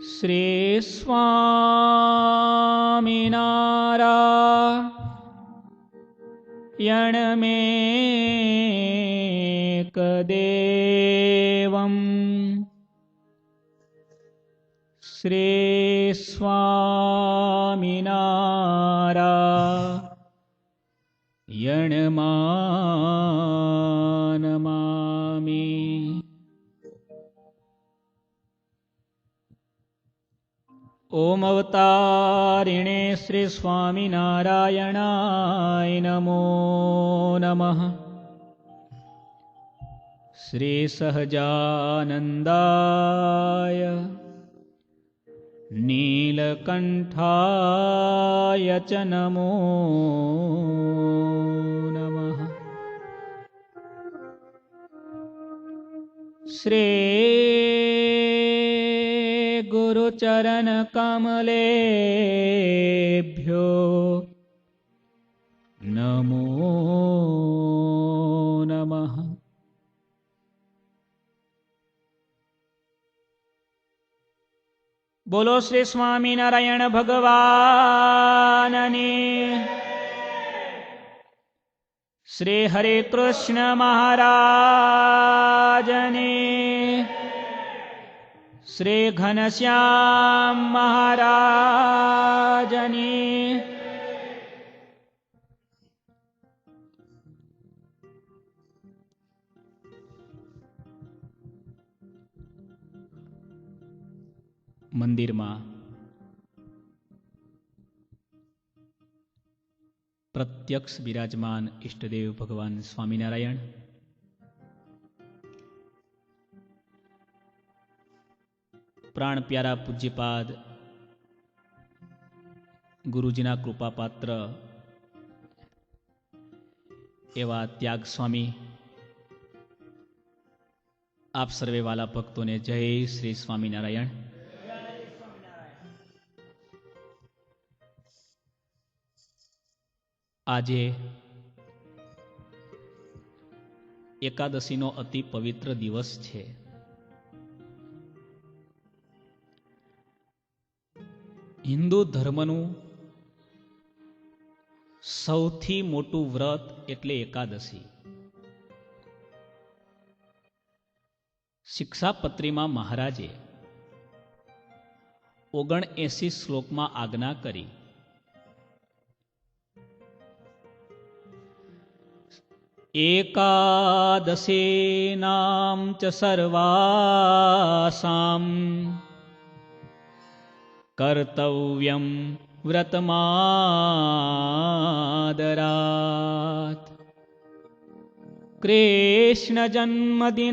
શ્રી સ્વામિનારાયણમેકદેવં શ્રી સ્વામિનારાયણમાનમામિ. ઓમ અવતારિણે શ્રી સ્વામિનારાયણાય નમો નમઃ. શ્રી સહજાનંદાય નીલકંઠાય ચ નમો નમઃ. શ્રી ગુરુચરણ કમલેભ્યો નમો નમઃ. બોલો શ્રી સ્વામિનારાયણ ભગવાનની. શ્રી હરે કૃષ્ણ મહારાજની. શ્રી ઘનશ્યામ મહારાજની. મંદિરમાં પ્રત્યક્ષ બિરાજમાન ઈષ્ટદેવ ભગવાન સ્વામિનારાયણ પ્રાણ પ્યારા પૂજ્યપાદ ગુરુજીના કૃપાપાત્ર એવા ત્યાગ સ્વામી, આપ સર્વે વાલા ભક્તોને જય શ્રી સ્વામિનારાયણ. આજે એકાદશીનો અતિ પવિત્ર દિવસ છે. હિન્દુ ધર્મનું સૌથી મોટું વ્રત એટલે એકાદશી. શિક્ષાપત્રીમાં મહારાજે 79 શ્લોકમાં આજ્ઞા કરી, એકાદશીનામ ચ સર્વાસામ કર્તવ્યમ વ્રતમાદરાત. કૃષ્ણ જન્મદિનાનામ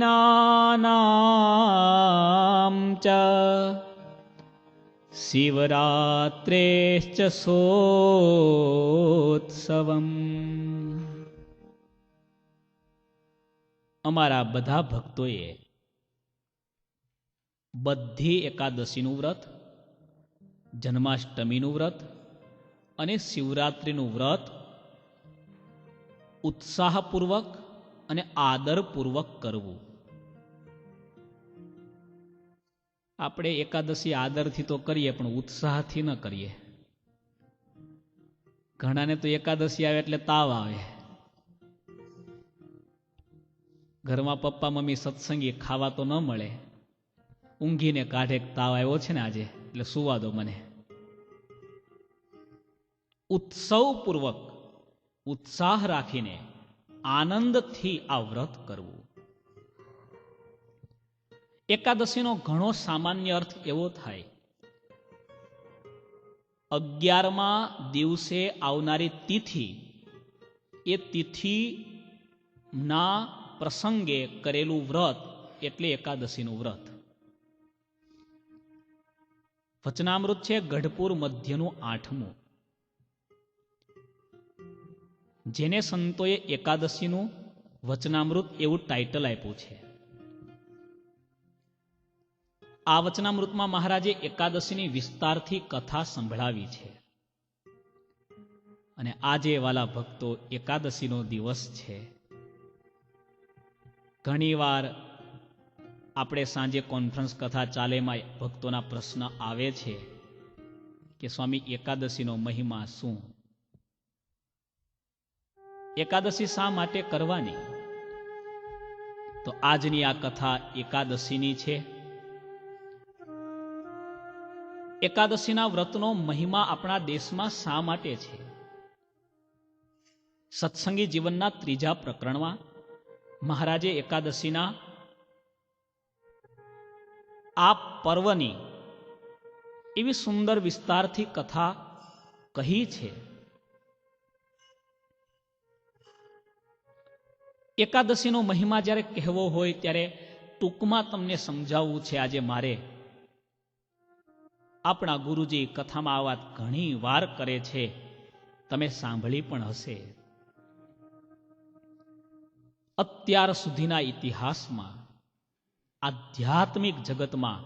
ચ શિવરાત્રેશ્ચ સોત્સવમ. અમારા બધા ભક્તોએ બધી એકાદશીનું વ્રત, જન્માષ્ટમીનું વ્રત અને શિવરાત્રિનું વ્રત ઉત્સાહપૂર્વક અને આદરપૂર્વક કરવું. આપણે એકાદશી આદરથી તો કરીએ પણ ઉત્સાહથી ન કરીએ. ઘણાને તો એકાદશી આવે એટલે તાવ આવે. ઘરમાં પપ્પા મમ્મી સત્સંગી, ખાવા તો ન મળે, ઊંઘીને કાઢે તાવ આવ્યો છે ને આજે એટલે સુવા દો મને. ઉત્સવપૂર્વક ઉત્સાહ રાખીને આનંદથી આ વ્રત કરવું. એકાદશીનો ઘણો સામાન્ય અર્થ એવો થાય, 11મા દિવસે આવનારી તિથિ, એ તિથિના પ્રસંગે કરેલું વ્રત એટલે એકાદશીનું વ્રત. વચનામૃત છે ગઢપુર મધ્યનું 8મું. જેને સંતોએ એકાદશીનું વચનામૃત એવું ટાઇટલ આપ્યું છે. આ વચનામૃતમાં મહારાજે એકાદશીની વિસ્તારથી કથા સંભળાવી છે. અને આજે વાલા ભક્તો એકાદશીનો દિવસ છે. ઘણીવાર આપણે સાંજે કોન્ફરન્સ કથા ચાલે એમાં ભક્તોના પ્રશ્ન આવે છે કે સ્વામી એકાદશીનો મહિમા શું? એકાદશી શા માટે કરવાની? તો આજની આ કથા એકાદશીની છે. એકાદશીના વ્રતનો મહિમા આપણા દેશમાં શા માટે છે? સત્સંગી જીવનના 3જા પ્રકરણમાં મહારાજે એકાદશીના આ પર્વની એવી સુંદર વિસ્તારથી કથા કહી છે. એકાદશીનો મહિમા જ્યારે કહેવો હોય ત્યારે ટૂંકમાં તમને સમજાવવું છે આજે મારે. આપણા ગુરુજી કથામાં આ વાત ઘણી વાર કરે છે, તમે સાંભળી પણ હશે. અત્યાર સુધીના ઇતિહાસમાં આધ્યાત્મિક જગતમાં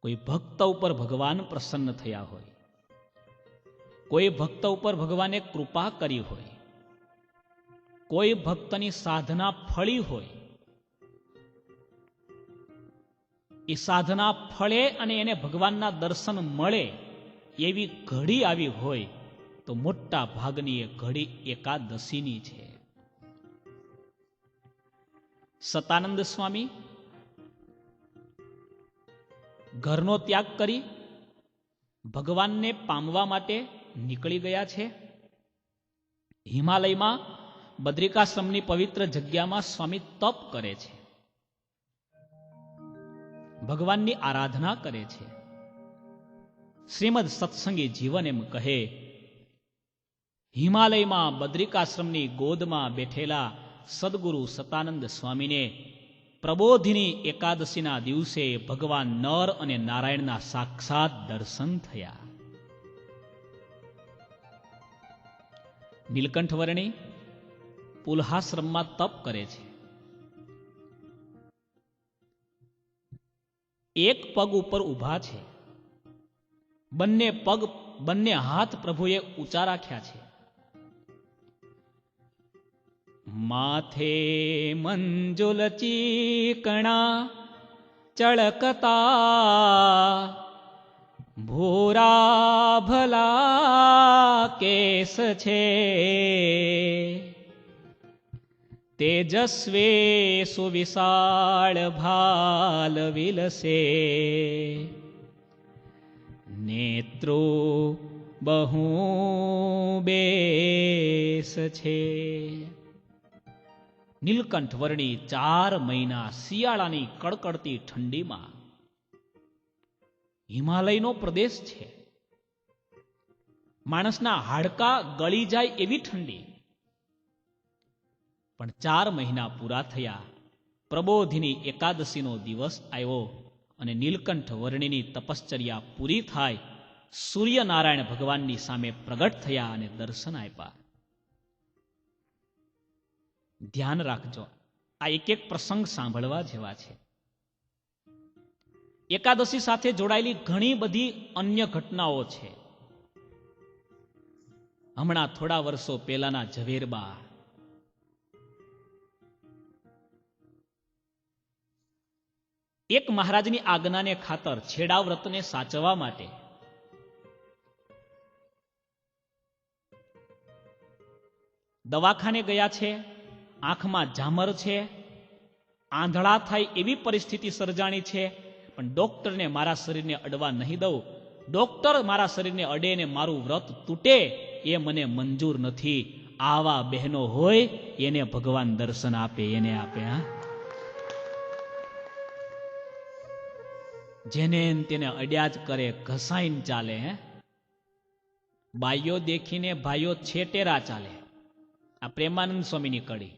કોઈ ભક્ત ઉપર ભગવાન પ્રસન્ન થયા હોય, કોઈ ભક્ત ઉપર ભગવાને કૃપા કરી હોય, કોઈ ભક્તની સાધના ફળી હોય, એ સાધના ફળે અને એને ભગવાનના દર્શન મળે એવી ઘડી આવી હોય તો મોટા ભાગની એ ઘડી એકાદશીની છે. સતાનંદ સ્વામી ઘરનો ત્યાગ કરી ભગવાનને પામવા માટે નીકળી ગયા છે. હિમાલયમાં બદ્રિકાશ્રમની પવિત્ર જગ્યામાં સ્વામી તપ કરે છે, ભગવાનની આરાધના કરે છે. શ્રીમદ સત્સંગી જીવન એમ કહે, હિમાલયમાં બદ્રિકાશ્રમની ગોદમાં બેઠેલા સદગુરુ સતાનંદ સ્વામીને પ્રબોધિની એકાદશીના દિવસે ભગવાન નર અને નારાયણના સાક્ષાત દર્શન થયા. નીલકંઠ વર્ણી પુલહાશ્રમમાં તપ કરે છે. એક પગ ઉપર ઊભા છે, બંને હાથ પ્રભુએ ઊંચા રાખ્યા છે. માથે મંજુલ ચીકણા ચળકતા, ભૂરા ભલા કેસ છે, તેજસ્વી સુવિશાળ ભાલ વિલસે, નેત્રો બહુ બેસ છે. નીલકંઠ વર્ણી 4 મહિના શિયાળાની કડકડતી ઠંડીમાં, હિમાલયનો પ્રદેશ છે, માણસના હાડકાં ગળી જાય એવી ઠંડી, પણ 4 મહિના પૂરા થયા. પ્રબોધિની એકાદશીનો દિવસ આવ્યો અને નીલકંઠ વર્ણીની તપશ્ચર્યા પૂરી થાય. સૂર્યનારાયણ ભગવાનની સામે પ્રગટ થયા અને દર્શન આપ્યા. ધ્યાન રાખજો, આ એક એક પ્રસંગ સાંભળવા જેવા છે. એકાદશી સાથે જોડાયેલી ઘણી બધી અન્ય ઘટનાઓ છે. હમણાં થોડા વર્ષો પહેલાના ઝવેરબા, એક મહારાજની આજ્ઞાને ખાતર છેડા વ્રતને સાચવવા માટે દવાખાને ગયા છે. આંખમાં ઝામર છે, આંધળા થાય એવી પરિસ્થિતિ સર્જાણી છે, પણ ડોક્ટરને મારા શરીરને અડવા નહીં દઉં, ડોક્ટર મારા શરીરને અડે ને મારું વ્રત તૂટે એ મને મંજૂર નથી. આવા બહેનો હોય એને ભગવાન દર્શન આપે, એને આપે. હા, જેને તેને અડ્યા જ કરે, ઘસાઈને ચાલે. હે, બાઈઓ દેખીને ભાઈઓ છેટેરા ચાલે. આ પ્રેમાનંદ સ્વામીની કડી.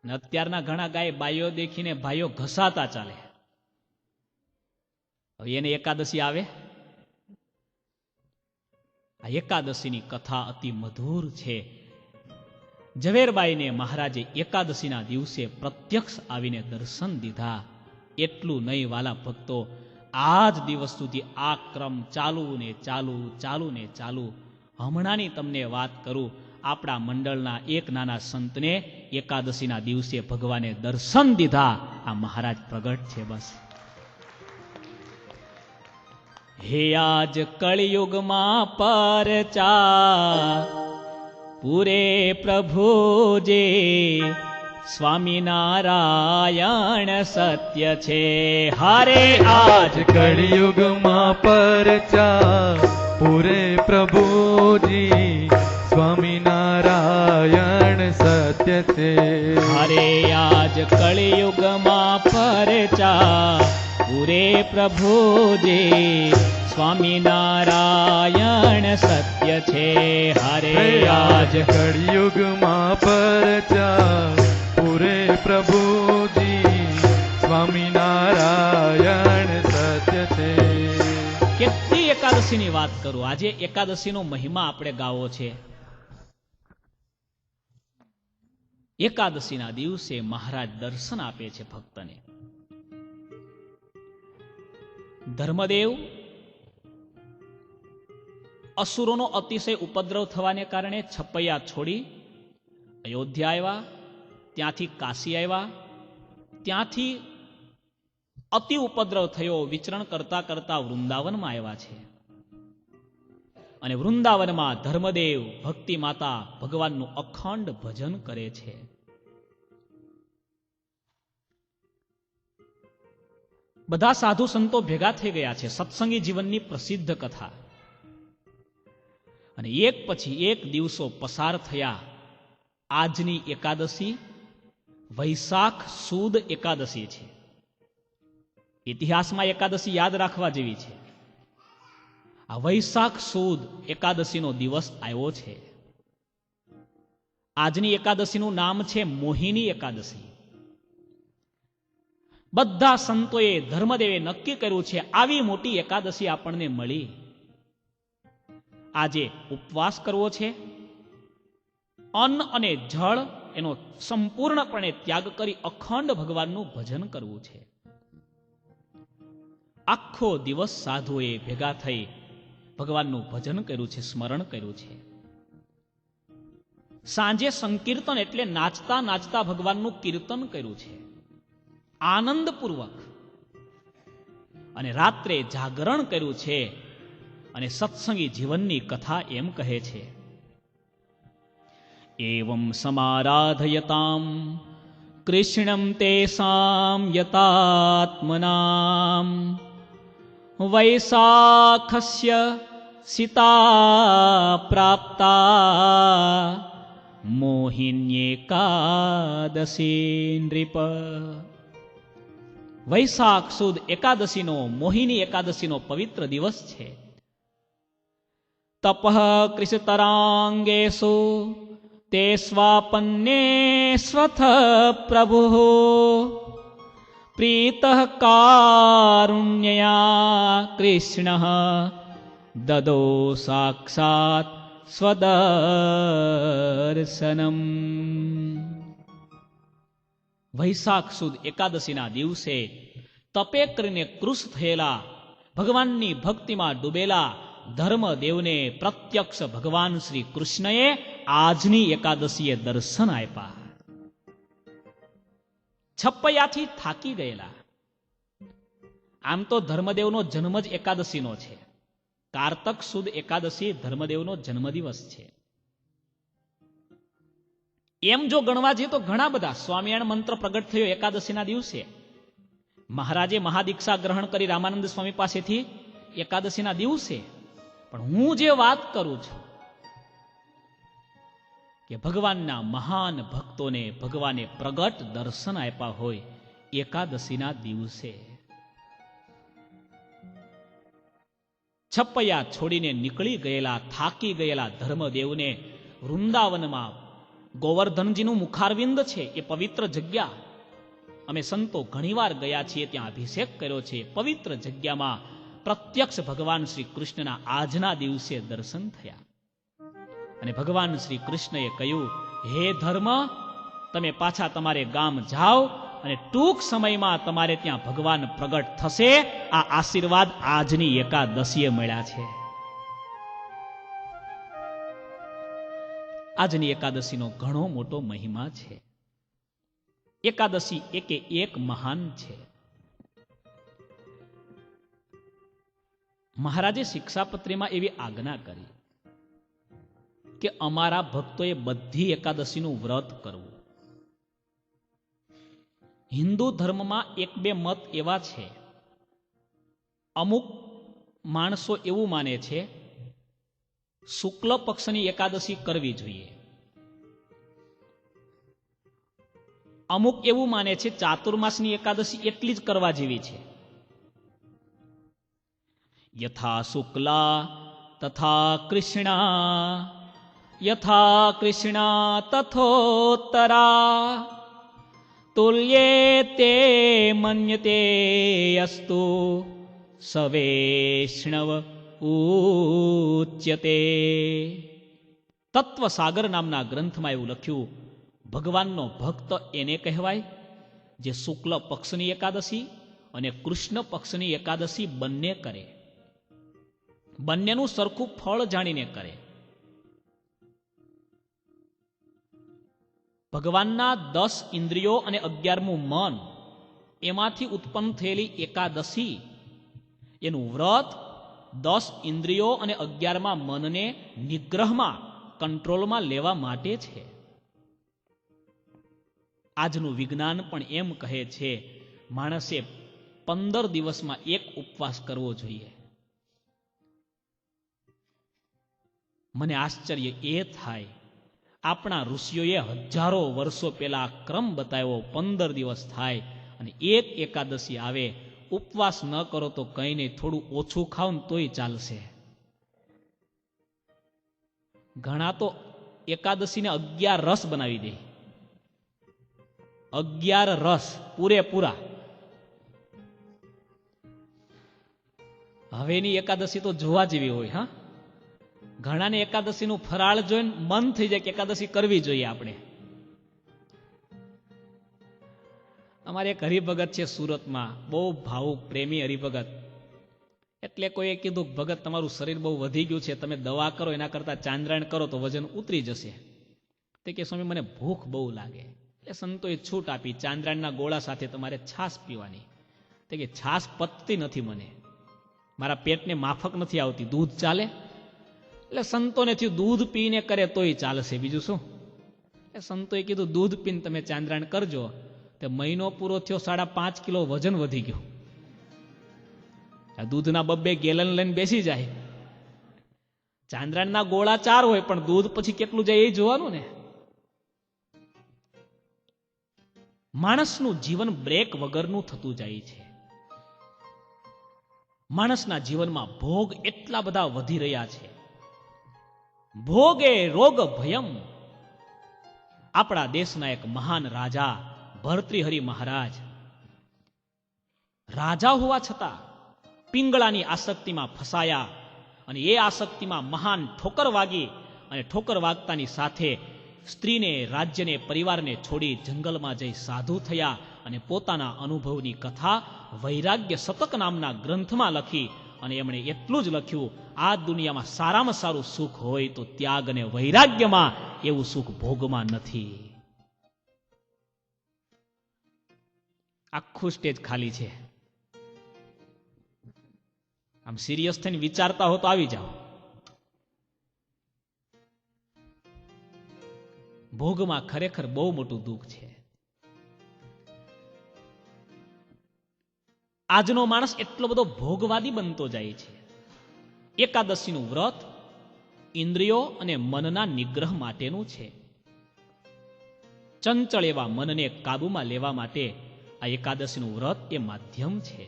અત્યારના ઘણા ગાય બાઈઓ દેખીને ભાઈઓ ઘસાતા ચાલે. હવે એને એકાદશી આવે. આ એકાદશીની કથા અતિ મધુર છે. ઝવેરબાઈને મહારાજે એકાદશીના દિવસે પ્રત્યક્ષ આવીને દર્શન દીધા. એટલું નહીં વાલા ભક્તો, આજ દિવસ સુધી આ ક્રમ ચાલુ ને ચાલુ, ચાલુ ને ચાલુ. હમણાંની તમને વાત કરું, આપણા મંડળના એક નાના સંતને એકાદશીના દિવસે ભગવાને દર્શન દીધા. આ મહારાજ પ્રગટ છે. બસ હે આજ કળિયુગમાં પરચા પૂરે પ્રભુજે સ્વામિનારાયણ સત્ય છે. હારે આજ કળિયુગમાં પરચા પૂરે પ્રભુજી સ્વામિનારાયણ સત્ય છે. હારે આજ કળિયુગમાં પરચા પૂરે પ્રભુજી સ્વામિનારાયણ સત્ય છે. હારે આજ કળિયુગમાં પરચા પૂરે પ્રભુજી સ્વામિનારાયણ સત્ય છે. કેટલી એકાદશીની વાત કરું. આજે એકાદશીનો મહિમા આપણે ગાવો છે. એકાદશીના દિવસે મહારાજ દર્શન આપે છે ભક્તને. ધર્મદેવ અસુરોનો અતિશય ઉપદ્રવ થવાને કારણે છપૈયા છોડી અયોધ્યા આવ્યા, ત્યાંથી કાશી આવ્યા, ત્યાંથી અતિ ઉપદ્રવ થયો. વિચરણ કરતા કરતા વૃંદાવનમાં આવ્યા છે અને વૃંદાવનમાં ધર્મદેવ ભક્તિ માતા ભગવાનનું અખંડ ભજન કરે છે. બધા સાધુ સંતો ભેગા થઈ ગયા છે. સત્સંગી જીવનની પ્રસિદ્ધ કથા. અને એક પછી એક દિવસો પસાર થયા. આજની એકાદશી વૈશાખ સુદ એકાદશી છે. ઇતિહાસમાં એકાદશી યાદ રાખવા જેવી છે. આ વૈશાખ સુદ એકાદશીનો દિવસ આવ્યો છે. આજની એકાદશીનું નામ છે મોહિની એકાદશી. બધા સંતોએ ધર્મદેવે નક્કી કર્યું છે આવી મોટી એકાદશી આપણને મળી. આજે ઉપવાસ કરવો છે. અન્ન અને જળ એનો સંપૂર્ણપણે ત્યાગ કરી અખંડ ભગવાનનું ભજન કરવું છે. આખો દિવસ સાધુએ ભેગા થઈ ભગવાનનું ભજન કર્યું છે, સ્મરણ કર્યું છે. સાંજે સંકીર્તન એટલે નાચતા નાચતા ભગવાનનું કીર્તન કર્યું છે આનંદપૂર્વક. અને રાત્રે જાગરણ કર્યું છે. અને સત્સંગી જીવનની કથા એમ કહે છે, એવં સમારાધયતામ કૃષ્ણમ તેસામ યતાત્મનામ વૈશાખસ્ય સીતા પ્રાપ્તા મોહિન્યેકાદશી નૃપ. વૈશાખ સુદ એકાદશીનો મોહિની એકાદશીનો પવિત્ર દિવસ છે. તપઃ કૃષતરાંગેષુ તે સ્વાપન્ને સ્વથ પ્રભુઃ પ્રીતઃ કારુણ્યયા કૃષ્ણઃ દદો સાક્ષાત સ્વદર્શનમ. વૈશાખ સુદ એકાદશીના દિવસે તપે કરીને કૃશ થયેલા, ભગવાનની ભક્તિમાં ડૂબેલા ધર્મદેવને પ્રત્યક્ષ ભગવાન શ્રી કૃષ્ણએ આજની એકાદશીએ દર્શન આપ્યા. છપૈયાથી થાકી ગયેલા. આમ તો ધર્મદેવનો જન્મ જ એકાદશીનો છે. કારતક સુદ એકાદશી ધર્મદેવનો જન્મદિવસ છે. એમ જો ગણવા જઈએ તો ઘણા બધા. સ્વામિનારાયણ મંત્ર પ્રગટ થયો એકાદશીના દિવસે. મહારાજે મહાદીક્ષા ગ્રહણ કરી રામાનંદ સ્વામી પાસેથી એકાદશીના દિવસે. પણ હું જે વાત કરું છું કે ભગવાનના મહાન ભક્તોને ભગવાને પ્રગટ દર્શન આપ્યા હોય એકાદશીના દિવસે. છપૈયા છોડીને નીકળી ગયેલા, થાકી ગયેલા ધર્મદેવને વૃંદાવનમાં ગોવર્ધનજીનું મુખારવિંદ છે, એ પવિત્ર જગ્યા. અમે સંતો ઘણીવાર ગયા છીએ, ત્યાં અભિષેક કર્યો છે. પવિત્ર જગ્યામાં પ્રત્યક્ષ ભગવાન શ્રી કૃષ્ણના આજના દિવસે દર્શન થયા. અને ભગવાન શ્રી કૃષ્ણએ કહ્યું, હે ધર્મ, તમે પાછા તમારે ગામ જાઓ અને ટૂંક સમયમાં તમારે ત્યાં ભગવાન પ્રગટ થશે. આ આશીર્વાદ આજની એકાદશીએ મળ્યા છે. આજની એકાદશીનો ઘણો મોટો મહિમા છે. એકાદશી એકે એક મહાન છે. મહારાજે શિક્ષાપત્રીમાં એવી આજ્ઞા કરી કે અમારા ભક્તોએ બધી એકાદશીનું વ્રત કરવું. હિન્દુ ધર્મમાં એક બે મત એવા છે. અમુક માણસો એવું માને છે શુક્લ પક્ષની એકાદશી કરવી જોઈએ. અમુક એવું માને છે ચાતુર્માસની એકાદશી એટલી જ કરવા જેવી છે. યથા શુક્લા તથા કૃષ્ણા, યથા કૃષ્ણા તથોત્તરા, તુલ્યે તે મન્યતે અસ્તુ સવૈષ્ણવ ઉચ્યતે. તત્વસાગર નામના ગ્રંથમાં એવું લખ્યું, ભગવાનનો ભક્ત એને કહેવાય જે શુક્લ પક્ષની એકાદશી અને કૃષ્ણ પક્ષની એકાદશી બંને કરે, બંનેનું સરખું ફળ જાણીને કરે. ભગવાનના 10 ઇન્દ્રિયો અને 11મું મન, એમાંથી ઉત્પન્ન થયેલી એકાદશી, એનું વ્રત 10 ઇન્દ્રિયો અને 11મા મનને નિગ્રહમાં, કંટ્રોલમાં લેવા માટે છે. આજનું વિજ્ઞાન પણ એમ કહે છે માણસે 15 દિવસમાં એક ઉપવાસ કરવો જોઈએ. મને આશ્ચર્ય એ થાય, આપણા ઋષિઓએ હજારો વર્ષો પહેલા ક્રમ બતાવ્યો, 15 દિવસ થાય અને એક એકાદશી આવે. ઉપવાસ ન કરો તો કંઈ નહીં, થોડું ઓછું ખાવ ને તોય ચાલશે. ઘણા તો એકાદશીને 11 રસ બનાવી દે, 11 રસ પૂરેપૂરા. હવેની એકાદશી તો જોવા જેવી હોય. હા, ઘણાને એકાદશીનું ફરાળ જોઈને મન થઈ જાય કે એકાદશી કરવી જોઈએ આપણે. અમારે એક હરિભગત છે સુરતમાં, બહુ ભાવુક પ્રેમી હરિભગત. એટલે કોઈએ કીધું, ભગત તમારું શરીર બહુ વધી ગયું છે, તમે દવા કરો એના કરતાં ચાંદ્રાયણ કરો તો વજન ઉતરી જશે. તે કે સ્વામી મને ભૂખ બહુ લાગે. એટલે સંતોએ છૂટ આપી, ચાંદ્રાયણના ગોળા સાથે તમારે છાશ પીવાની. તે કે છાશ પચતી નથી મને, મારા પેટને માફક નથી આવતી, દૂધ ચાલે? એટલે સંતોને થયું દૂધ પીને કરે તોય ચાલશે, બીજું શું. એટલે સંતોએ કીધું દૂધ પીને તમે ચાંદ્રાયણ કરજો. તે મહિનો પૂરો થયો, 5.5 કિલો વજન વધી ગયું. આ દૂધના 2 ગેલન લઈને બેસી જાય. ચાંદ્રાયણના ગોળા 4 હોય પણ દૂધ પછી કેટલું જાય એ જોવાનું ને. માણસનું જીવન બ્રેક વગરનું થતું જાય છે. માણસના જીવનમાં ભોગ એટલા બધા વધી રહ્યા છે. ભોગે રોગ ભયમ. આપણા દેશના એક મહાન રાજા ભર્તૃહરિ મહારાજ, રાજા હોવા છતાં પિંગળાની આસક્તિમાં ફસાયા અને એ આસક્તિમાં મહાન ઠોકર વાગી અને ઠોકર વાગતાની સાથે સ્ત્રીને, રાજ્યને, પરિવારને છોડી જંગલમાં જઈ સાધુ થયા અને પોતાના અનુભવની કથા વૈરાગ્ય શતક નામના ગ્રંથમાં લખી. અને એમણે એટલું જ લખ્યું, આ દુનિયામાં સારામાં સારું સુખ હોય તો ત્યાગ અને વૈરાગ્યમાં, એવું સુખ ભોગમાં નથી. આખું સ્ટેજ ખાલી છે. આમ સિરિયસ થઈને વિચારતા હો તો આવી જાઓ. ભોગમાં ખરેખર બહુ મોટું દુઃખ છે. આજનો માણસ એટલો બધો ભોગવાદી બનતો જાય છે. એકાદશીનું વ્રત ઇન્દ્રિયો અને મનના નિગ્રહ માટેનું છે. ચંચળ એવા મનને કાબુમાં લેવા માટે આ એકાદશીનું વ્રત એ માધ્યમ છે.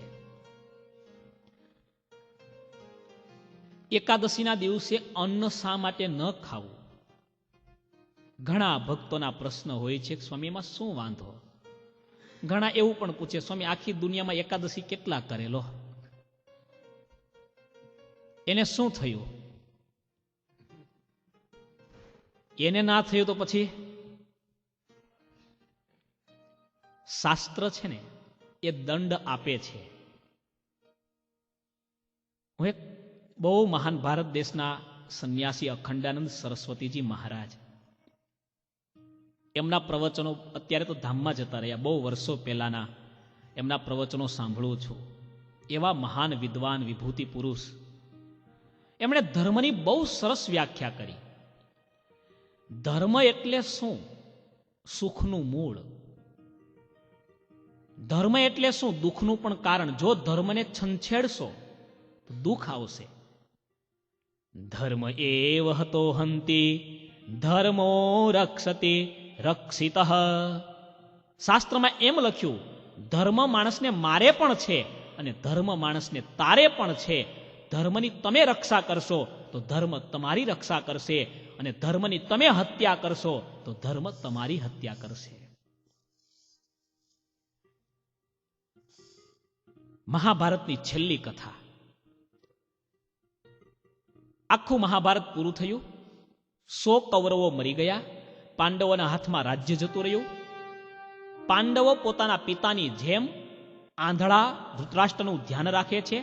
એકાદશીના દિવસે અન્ન શા માટે ન ખાવું? ઘણા ભક્તોના પ્રશ્ન હોય છે, સ્વામી એમાં શું વાંધો? ઘણા એવું પણ પૂછે, સ્વામી આખી દુનિયામાં એકાદશી કેટલા કરેલો, એને શું થયું? એને ના થયું તો પછી શાસ્ત્ર છે ને એ દંડ આપે છે. હું એક બહુ મહાન ભારત દેશના સંન્યાસી અખંડાનંદ સરસ્વતીજી મહારાજ, એમના પ્રવચનો, અત્યારે તો ધામમાં જતા રહ્યા, બહુ વર્ષો પહેલાના એમના પ્રવચનો સાંભળું છું. એવા મહાન વિદ્વાન વિભૂતિ પુરુષ, એમણે ધર્મની બહુ સરસ વ્યાખ્યા કરી. ધર્મ એટલે શું? સુખનું મૂળ. ધર્મ એટલે શું? દુઃખનું પણ કારણ. જો ધર્મને છંછેડશો તો દુઃખ આવશે. ધર્મ એવ હતો હંતિ ધર્મો રક્ષતે રક્ષિત. શાસ્ત્રમાં એમ લખ્યું, ધર્મ માણસને મારે પણ છે અને ધર્મ માણસને તારે પણ છે. ધર્મની તમે રક્ષા કરશો તો ધર્મ તમારી રક્ષા કરશે, અને ધર્મની તમે હત્યા કરશો તો ધર્મ તમારી હત્યા કરશે. મહાભારતની છેલ્લી કથા. આખું મહાભારત પૂરું થયું. 100 કૌરવો મરી ગયા. પાંડવોના હાથમાં રાજ્ય જતું રહ્યું. પાંડવો પોતાના પિતાની જેમ આંધળા ધૃતરાષ્ટ્રનું ધ્યાન રાખે છે,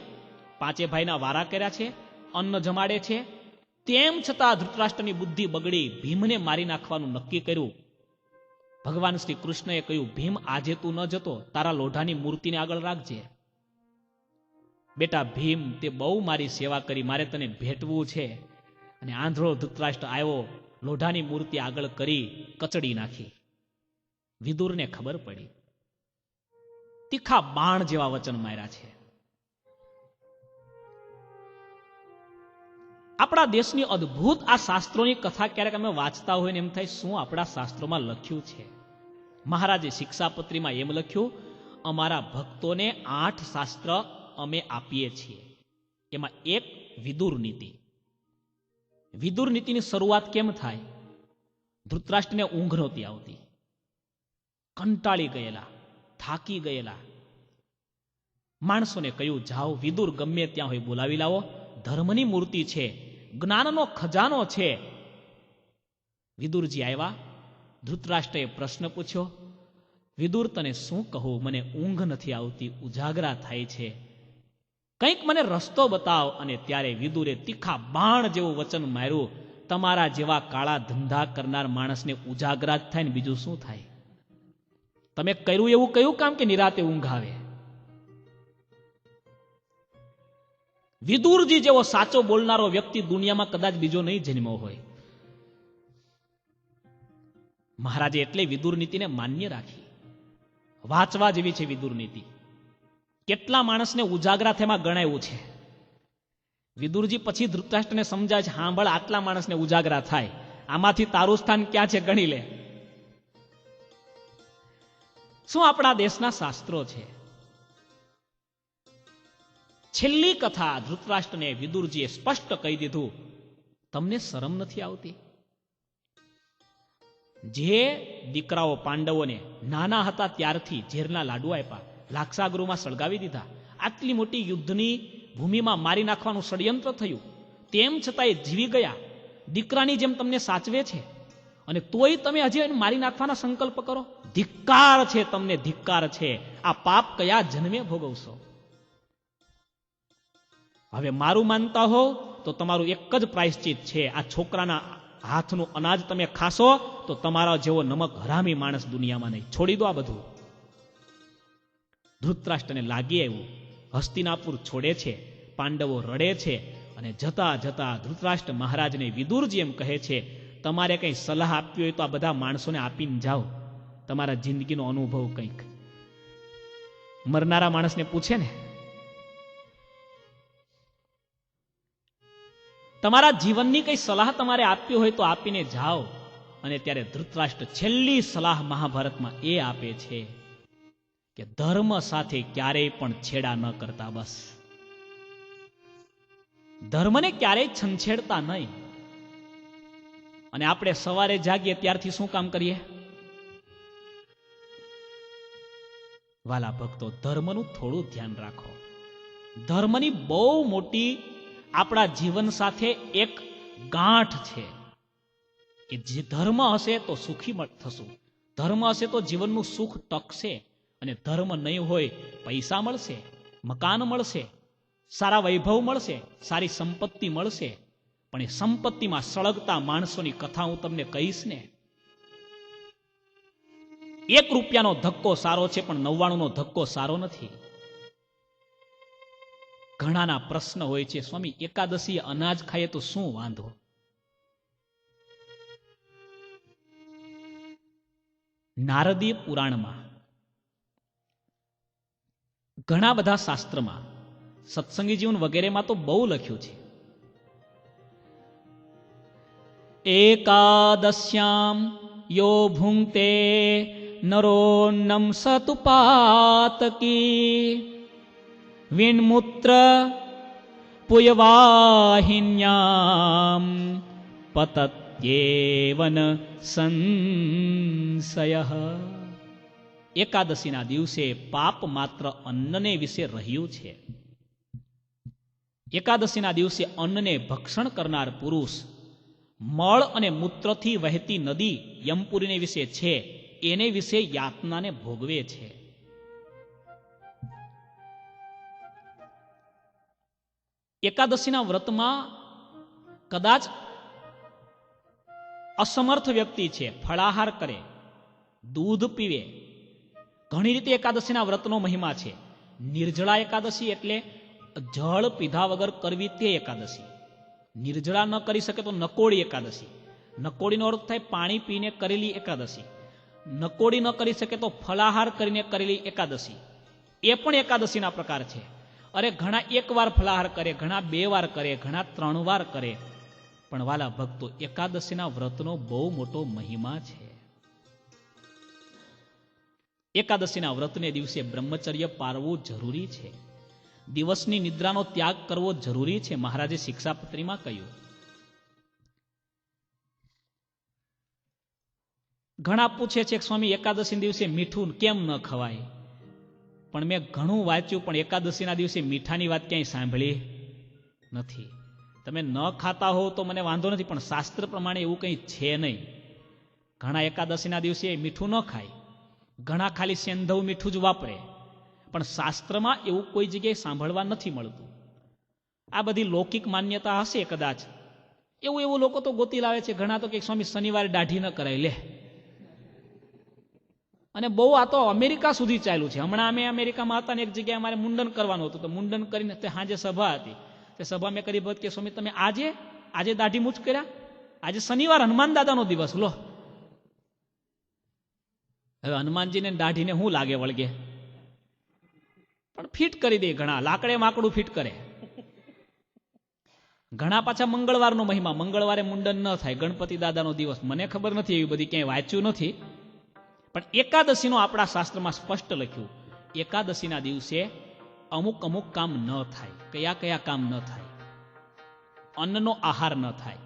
5 ભાઈના વારા કર્યા છે, અન્ન જમાડે છે. તેમ છતાં ધૃતરાષ્ટ્રની બુદ્ધિ બગડી, ભીમને મારી નાખવાનું નક્કી કર્યું. ભગવાન શ્રી કૃષ્ણએ કહ્યું, ભીમ, આજે તું ન જતો, તારા લોઢાની મૂર્તિને આગળ રાખજે. બેટા ભીમ, તે બહુ મારી સેવા કરી, મારે તને ભેટવું છે. અને આંધળો ધૃતરાષ્ટ્ર આવ્યો, લોઢાની મૂર્તિ આગળ કરી કચડી નાખી. વિદુરને ખબર પડી. તીખા બાણ જેવા વચન માર્યા છે. આપણા દેશની અદ્ભુત આ શાસ્ત્રોની કથા ક્યારેક અમે વાંચતા હોય ને એમ થાય, શું આપણા શાસ્ત્રોમાં લખ્યું છે. મહારાજે શિક્ષાપત્રીમાં એમ લખ્યું, અમારા ભક્તોને 8 શાસ્ત્ર અમે આપીએ છીએ. એમાં એક વિદુર નીતિ. વિદુર નીતિની શરૂઆત કેમ થાય? ધૃતરાષ્ટ્રને ઊંઘ નહોતી આવતી. કંટાળી ગયેલા, થાકી ગયેલા માણસોને કહ્યું, જાઓ વિદુર ગમે ત્યાં હોય બોલાવી લાવો. ધર્મની મૂર્તિ છે, જ્ઞાનનો ખજાનો છે. વિદુરજી આવ્યા. ધૃતરાષ્ટ્રએ પ્રશ્ન પૂછ્યો, વિદુર, તને શું કહું? મને ઊંઘ નથી આવતી, ઉજાગરા થાય છે, કંઈક મને રસ્તો બતાવ. અને ત્યારે વિદુરે તીખા બાણ જેવું વચન માર્યું, તમારા જેવા કાળા ધંધા કરનાર માણસને ઉજાગરા જ થાય ને બીજું શું થાય? તમે કર્યું એવું કયું કામ કે નિરાતે ઊંઘ આવે? વિદુરજી જેવો સાચો બોલનારો વ્યક્તિ દુનિયામાં કદાચ બીજો નહીં જન્મ્યો હોય. મહારાજે એટલે વિદુર નીતિને માન્ય રાખી. વાંચવા જેવી છે વિદુર નીતિ. કેટલા માણસને ઉજાગરા થયામાં ગણાયું છે. વિદુરજી પછી ધૃતરાષ્ટ્રને સમજાય છે, સાંભળ, આટલા માણસને ઉજાગરા થાય, આમાંથી તારું સ્થાન ક્યાં છે ગણી લે. શું આપણા દેશના શાસ્ત્રો છે. છેલ્લી કથા ધૃતરાષ્ટ્રને વિદુરજીએ સ્પષ્ટ કહી દીધું, તમને શરમ નથી આવતી? જે દીકરાઓ પાંડવોને નાના હતા ત્યારથી ઝેરના લાડુ આપ્યા, લાક્ષાગૃહમાં સળગાવી દીધા, આટલી મોટી યુદ્ધની ભૂમિમાં મારી નાખવાનું ષડયંત્ર થયું, તેમ છતાં એ જીવી ગયા, દીકરાની જેમ તમને સાચવે છે, અને તોય તમે હજી એને મારી નાખવાના સંકલ્પ કરો. ધિક્કાર છે તમને, ધિક્કાર છે. આ પાપ કયા જન્મે ભોગવશો? હવે મારું માનતા હો તો તમારું એક જ પ્રાયશ્ચિત છે, આ છોકરાના હાથનું અનાજ તમે ખાશો તો તમારા જેવો નમક હરામી માણસ દુનિયામાં નહીં. છોડી દો આ બધું. ધૃતરાષ્ટ્રને લાગી આવ્યું, હસ્તિનાપુર છોડે છે, પાંડવો રડે છે, અને જતા જતા ધૃતરાષ્ટ્ર મહારાજને વિદુરજી એમ કહે છે, તમારે કંઈ સલાહ આપવી હોય તો આ બધા માણસોને આપીને જાઓ, તમારા જિંદગીનો અનુભવ કંઈક. મરનારા માણસને પૂછે ને, તમારા જીવનની કઈ સલાહ તમારે આપવી હોય તો આપીને જાઓ. અને ત્યારે ધૃતરાષ્ટ્ર છેલ્લી સલાહ મહાભારતમાં એ આપે છે કે ધર્મ સાથે ક્યારેય પણ છેડા ન કરતા. બસ ધર્મને ક્યારેય છંછેડતા નહીં. અને આપણે સવારે જાગીએ ત્યારથી શું કામ કરીએ? વાલા ભક્તો, ધર્મનું થોડું ધ્યાન રાખો. ધર્મની બહુ મોટી આપણા જીવન સાથે એક ગાંઠ છે કે જે ધર્મ હશે તો સુખી થશું, ધર્મ હશે તો જીવનનું સુખ ટકશે, અને ધર્મ નહીં હોય પૈસા મળશે, મકાન મળશે, સારા વૈભવ મળશે, સારી સંપત્તિ મળશે, પણ એ સંપત્તિમાં સળગતા માણસોની કથા હું તમને કહીશ ને, રૂપિયાનો ધક્કો સારો છે, પણ 99નો ધક્કો સારો નથી. ઘણાના પ્રશ્ન હોય છે, સ્વામી એકાદશી અનાજ ખાઈએ તો શું વાંધો? નારદીય પુરાણમાં, ઘણા બધા શાસ્ત્રમાં, સત્સંગી જીવન વગેરેમાં તો બહુ લખ્યું છે. એકાદશ્યામ યો ભુંક્તે નરો નમસતુ પાતકી વિન્મૂત્ર પુયવાહિન્યામ પતત્યેવન સંશય. એકાદશીના દિવસે પાપ માત્ર અન્નને વિશે રહ્યું છે. એકાદશીના દિવસે અન્નને ભક્ષણ કરનાર પુરુષ મળ અને મૂત્રથી વહેતી નદી યમપુરીને વિશે છે, એને વિશે યાતનાને ભોગવે છે. એકાદશીના વ્રતમાં કદાચ અસમર્થ વ્યક્તિ છે, ફળાહાર કરે, દૂધ પીવે. ઘણી રીતે એકાદશીના વ્રતનો મહિમા છે. નિર્જળા એકાદશી એટલે જળ પીધા વગર કરવી તે એકાદશી. નિર્જળા ન કરી શકે તો નકોડી એકાદશી. નકોડીનો અર્થ થાય પાણી પીને કરેલી એકાદશી. નકોડી ન કરી શકે તો ફલાહાર કરીને કરેલી એકાદશી. એ પણ એકાદશીના પ્રકાર છે. અરે ઘણા 1 વાર ફલાહાર કરે, ઘણા 2 વાર કરે, ઘણા 3 વાર કરે. પણ વાલા ભક્તો, એકાદશીના વ્રતનો બહુ મોટો મહિમા છે. એકાદશીના વ્રતને દિવસે બ્રહ્મચર્ય પાળવું જરૂરી છે. દિવસની નિદ્રાનો ત્યાગ કરવો જરૂરી છે. મહારાજે શિક્ષાપત્રીમાં કહ્યું. ઘણા પૂછે છે કે સ્વામી એકાદશી દિવસે મીઠું કેમ ન ખવાય? પણ મેં ઘણું વાંચ્યું, પણ એકાદશીના દિવસે મીઠાની વાત ક્યાંય સાંભળી નથી. તમે ન ખાતા હો તો મને વાંધો નથી, પણ શાસ્ત્ર પ્રમાણે એવું કંઈ છે નહીં. ઘણા એકાદશીના દિવસે મીઠું ન ખાય, ઘણા ખાલી સેંધવ મીઠું જ વાપરે, પણ શાસ્ત્રમાં એવું કોઈ જગ્યાએ સાંભળવા નથી મળતું. આ બધી લૌકિક માન્યતા હશે કદાચ. એવું લોકો તો ગોતી લાવે છે. ઘણા તો કે સ્વામી શનિવારે દાઢી ન કરાય લે. અને બહુ આ તો અમેરિકા સુધી ચાલ્યું છે. હમણાં અમે અમેરિકામાં હતા ને એક જગ્યાએ અમારે મુંડન કરવાનું હતું, તો મુંડન કરીને તે સાંજે સભા હતી. તે સભા મેં કરી, ભગત કે સ્વામી તમે આજે દાઢી મૂછ કર્યા? આજે શનિવાર, હનુમાન દાદાનો દિવસ. લો, હવે હનુમાનજીને દાઢીને શું લાગે વળગે? પણ ફિટ કરી દે. ઘણા લાકડે માકડું ફિટ કરે. ઘણા પાછા મંગળવારનો મહિમા, મંગળવારે મુંડન ન થાય, ગણપતિ દાદાનો દિવસ. મને ખબર નથી, એવી બધી ક્યાંય વાંચ્યું નથી. પણ એકાદશીનો આપણા શાસ્ત્રમાં સ્પષ્ટ લખ્યું, એકાદશીના દિવસે અમુક કામ ન થાય. કયા કામ ન થાય? અન્નનો આહાર ન થાય.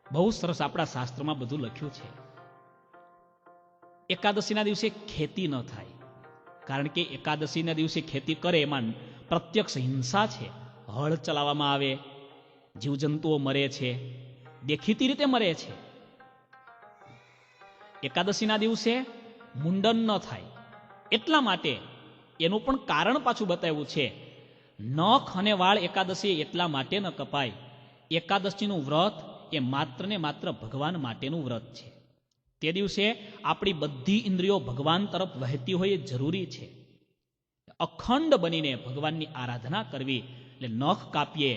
બહુ સરસ આપણા શાસ્ત્રમાં બધું લખ્યું છે. એકાદશીના દિવસે ખેતી ન થાય, કારણ કે એકાદશીના દિવસે ખેતી કરે એમાં પ્રત્યક્ષ હિંસા છે. હળ ચલાવવામાં આવે, જીવજંતુઓ મરે છે, દેખીતી રીતે મરે છે. એકાદશીના દિવસે મુંડન ન થાય. એટલા માટે એનું પણ કારણ પાછું બતાવ્યું છે. નખ અને વાળ એકાદશી એટલા માટે ન કપાય. એકાદશીનું વ્રત એ માત્ર ને માત્ર ભગવાન માટેનું વ્રત છે. તે દિવસે આપણી બધી ઇન્દ્રિયો ભગવાન તરફ વહેતી હોય એ જરૂરી છે. અખંડ બનીને ભગવાનની આરાધના કરવી. એટલે નખ કાપીએ,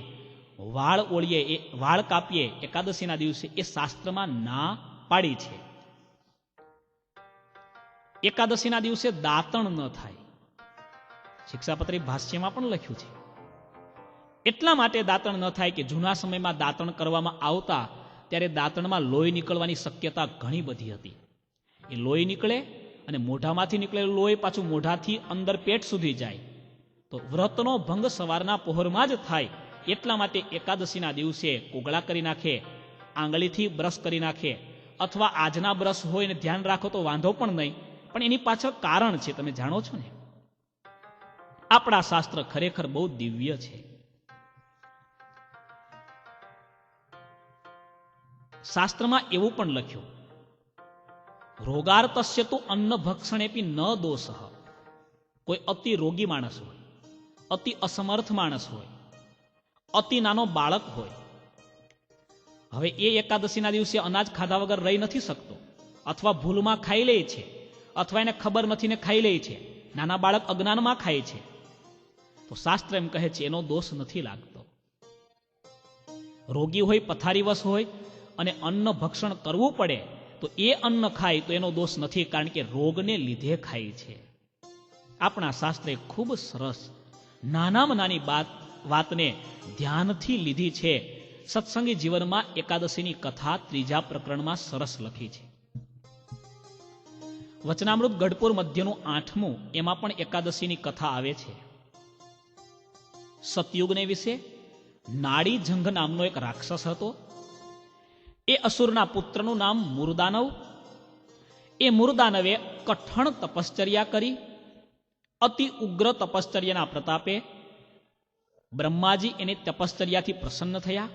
વાળ ઓળીએ, વાળ કાપીએ એકાદશીના દિવસે, એ શાસ્ત્રમાં ના પાડી છે. એકાદશીના દિવસે દાંતણ ન થાય. શિક્ષાપત્રી ભાષ્યમાં પણ લખ્યું છે. એટલા માટે દાંતણ ન થાય કે જૂના સમયમાં દાંતણ કરવામાં આવતા ત્યારે દાંતણમાં લોહી નીકળવાની શક્યતા ઘણી બધી હતી. એ લોહી નીકળે અને મોઢામાંથી નીકળેલું લોહી પાછું મોઢાથી અંદર પેટ સુધી જાય, તો વ્રતનો ભંગ સવારના પહોરમાં જ થાય. એટલા માટે એકાદશીના દિવસે કોગળા કરી નાખે, આંગળીથી બ્રશ કરી નાખે, અથવા આજના બ્રશ હોય ને ધ્યાન રાખો તો વાંધો પણ નહીં. પણ એની પાછળ કારણ છે, તમે જાણો છો ને. આપણા શાસ્ત્ર ખરેખર બહુ દિવ્ય છે. શાસ્ત્રમાં એવું પણ લખ્યું, રોગાર્તસ્ય તો અન્ન ભક્ષણેપી ન દોષ. કોઈ અતિ રોગી માણસ હોય, અતિ અસમર્થ માણસ હોય, અતિ નાનો બાળક હોય, હવે એ એકાદશીના દિવસે અનાજ ખાધા વગર રહી નથી શકતો, અથવા ભૂલમાં ખાઈ લે છે, અથવા એને ખબર નથી ને ખાઈ લે છે, નાના બાળક અજ્ઞાનમાં ખાય છે, તો શાસ્ત્ર એમ કહે છે એનો દોષ નથી લાગતો. રોગી હોય, પથારીવશ હોય અને અન્ન ભક્ષણ કરવું પડે તો એ અન્ન ખાય તો એનો દોષ નથી, કારણ કે રોગને લીધે ખાય છે. આપણા શાસ્ત્રે ખૂબ સરસ નાનામાં નાની વાતને ધ્યાનથી લીધી છે. સત્સંગી જીવનમાં એકાદશીની કથા 3જા પ્રકરણમાં સરસ લખી છે. વચનામૃત ગઢપુર મધ્યનું 8મું, એમાં પણ એકાદશીની કથા આવે છે. સતયુગને વિશે નાડી જંઘ નામનો એક રાક્ષસ હતો. એ અસુરના પુત્રનું નામ મુરદાનવ. એ મુરદાનવે કઠણ તપશ્ચર્યા કરી. અતિ ઉગ્ર તપશ્ચર્યાના પ્રતાપે બ્રહ્માજી એની તપશ્ચર્યાથી પ્રસન્ન થયા,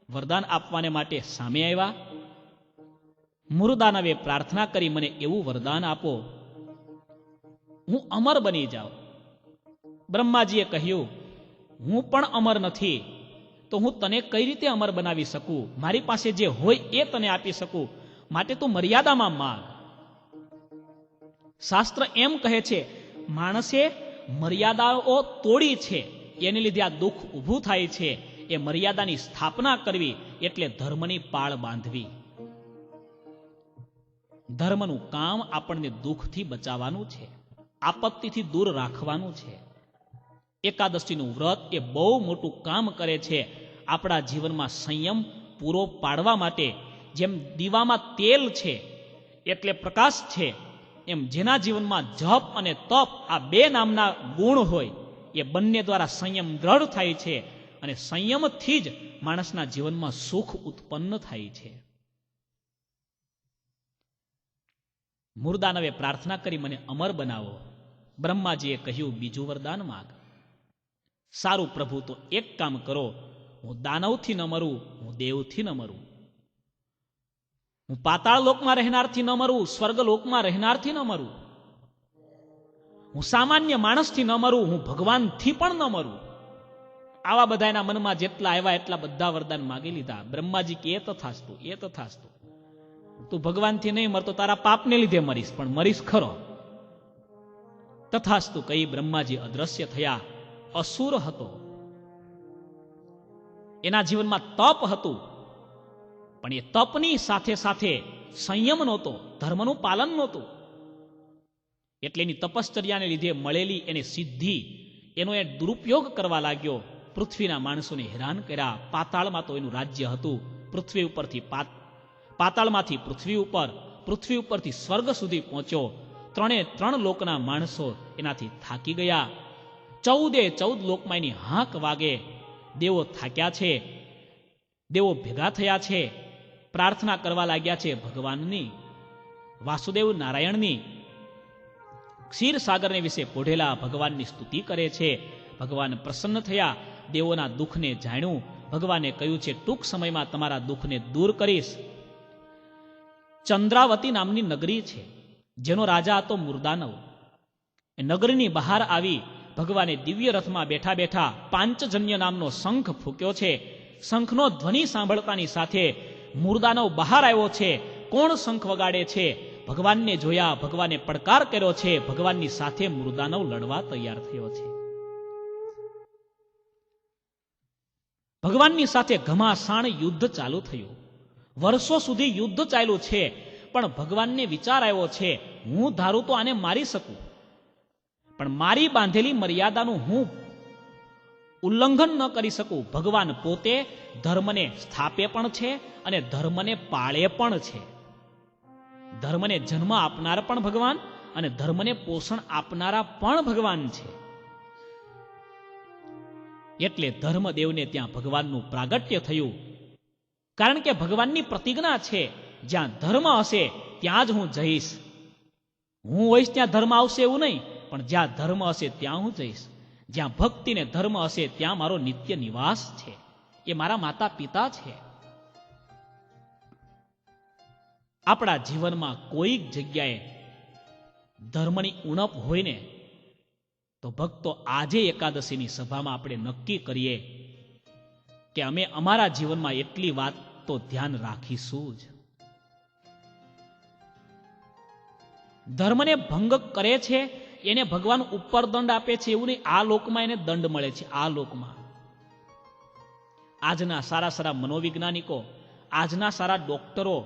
વરદાન આપવાને માટે સામે આવ્યા. મુરદાનવે પ્રાર્થના કરી, મને એવું વરદાન આપો હું અમર બની જાઉં. બ્રહ્માજીએ કહ્યું, હું પણ અમર નથી તો હું તને કઈ રીતે અમર બનાવી શકું? મારી પાસે જે હોય એ તને આપી શકું, માટે તું મર્યાદામાં માંગ. શાસ્ત્ર એમ કહે છે માણસે મર્યાદાઓ તોડી છે, એને લીધે આ દુઃખ ઊભું થાય છે. એ મર્યાદાની સ્થાપના કરવી એટલે ધર્મની પાળ બાંધવી. ધર્મનું કામ આપણને દુઃખથી બચાવવાનું છે, આપત્તિથી દૂર રાખવાનું છે. એકાદશીનું વ્રત એ બહુ મોટું કામ કરે છે આપણા જીવનમાં સંયમ પૂરો પાડવા માટે. જેમ દીવામાં તેલ છે એટલે પ્રકાશ છે, એમ જેના જીવનમાં જપ અને તપ આ 2 નામના ગુણ હોય એ બંને દ્વારા સંયમ દ્રઢ થાય છે, અને સંયમથી જ માણસના જીવનમાં સુખ ઉત્પન્ન થાય છે. મુરદાનવે પ્રાર્થના કરી, મને અમર બનાવો. બ્રહ્માજીએ કહ્યું, બીજું વરદાન માંગ. સારું પ્રભુ, તો એક કામ કરો, હું દાનવથી ન મરું, હું દેવથી ન મરું. હું પાતાળ લોકમાં રહેનારથી ન મરું, સ્વર્ગ લોકમાં રહેનારથી ન મરું. હું સામાન્ય માણસથી ન મરું, હું ભગવાનથી પણ ન મરું. આવા બધાના મનમાં જેટલા આવ્યા એટલા બધા વરદાન માગી લીધા. બ્રહ્માજી કે એ તથાસ્તુ, એ તથાસ્તુ. તું ભગવાનથી નહીં મરતો, તારા પાપને લીધે મરીશ, પણ મરીશ ખરો. તથાસ્તુ કહી બ્રહ્માજી અદ્રશ્ય થયા. અસુર હતો, એના જીવનમાં તપ હતું, પણ એ તપની સાથે સાથે સંયમ નહોતો, ધર્મનું પાલન નહોતું. એટલે એની તપશ્ચર્યાને લીધે મળેલી એને સિદ્ધિ એનો એ દુરુપયોગ કરવા લાગ્યો. પૃથ્વીના માણસોને હેરાન કર્યા. પાતાળમાં તો એનું રાજ્ય હતું. પૃથ્વી ઉપરથી પાતાળમાંથી પૃથ્વી ઉપર, પૃથ્વી ઉપરથી સ્વર્ગ સુધી પહોંચ્યો. 3 લોકના માણસો એનાથી થાકી ગયા. 14 લોકમાં એની હાંક વાગે. દેવો થાક્યા છે, દેવો ભેગા થયા છે, પ્રાર્થના કરવા લાગ્યા છે ભગવાનની, વાસુદેવ નારાયણની. ક્ષીરસાગરને વિશે પોઢેલા ભગવાનની સ્તુતિ કરે છે. ભગવાન પ્રસન્ન થયા, દેવોના દુઃખને જાણ્યું. ભગવાને કહ્યું છે, ટૂંક સમયમાં તમારા દુઃખને દૂર કરીશ. ચંદ્રાવતી નામની નગરી છે, જેનો રાજા હતો મુરદાનવ. એ નગરીની બહાર આવી ભગવાને દિવ્ય રથમાં બેઠા બેઠા પાંચજન્ય નામનો શંખ ફૂક્યો છે. શંખનો ધ્વનિ સાંભળતાની સાથે મુરદાનવ બહાર આવ્યો છે. કોણ શંખ વગાડે છે? ભગવાનને જોયા, ભગવાને પડકાર કર્યો છે. ભગવાનની સાથે મુરદાનવ લડવા તૈયાર થયો છે. ભગવાનની સાથે ઘમાસાણ યુદ્ધ ચાલુ થયું. વર્ષો સુધી યુદ્ધ ચાલ્યું છે, પણ ભગવાનને વિચાર આવ્યો છે, હું ધારું તો આને મારી શકું, પણ મારી બાંધેલી મર્યાદાનું હું ઉલ્લંઘન ન કરી શકું. ભગવાન પોતે ધર્મને સ્થાપે પણ છે અને ધર્મને પાળે પણ છે. ધર્મને જન્મ આપનાર પણ ભગવાન અને ધર્મને પોષણ આપનારા પણ ભગવાન છે. એટલે ધર્મદેવને ત્યાં ભગવાનનું પ્રાગટ્ય થયું. કારણ કે ભગવાનની પ્રતિજ્ઞા છે, જ્યાં ધર્મ હશે ત્યાં જ હું જઈશ. હું હોઈશ ત્યાં ધર્મ આવશે એવું નહીં, પણ જ્યાં ધર્મ હશે ત્યાં હું જઈશ. જ્યાં ભક્તિ ને ધર્મ હશે ત્યાં મારો નિત્ય નિવાસ છે. એ મારા માતા પિતા છે. આપણા જીવનમાં કોઈક જગ્યાએ ધર્મની ઉણપ હોય ને, તો ભક્તો આજે એકાદશીની સભામાં આપણે નક્કી કરીએ કે અમે અમારા જીવનમાં એટલી વાત તો ધ્યાન રાખીશું જ. ધર્મને ભંગ કરે છે એને ભગવાન ઉપર દંડ આપે છે એવું નહીં, આ લોકમાં એને દંડ મળે છે. આ લોકમાં આજના સારા સારા મનોવૈજ્ઞાનિકો, આજના સારા ડોક્ટરો,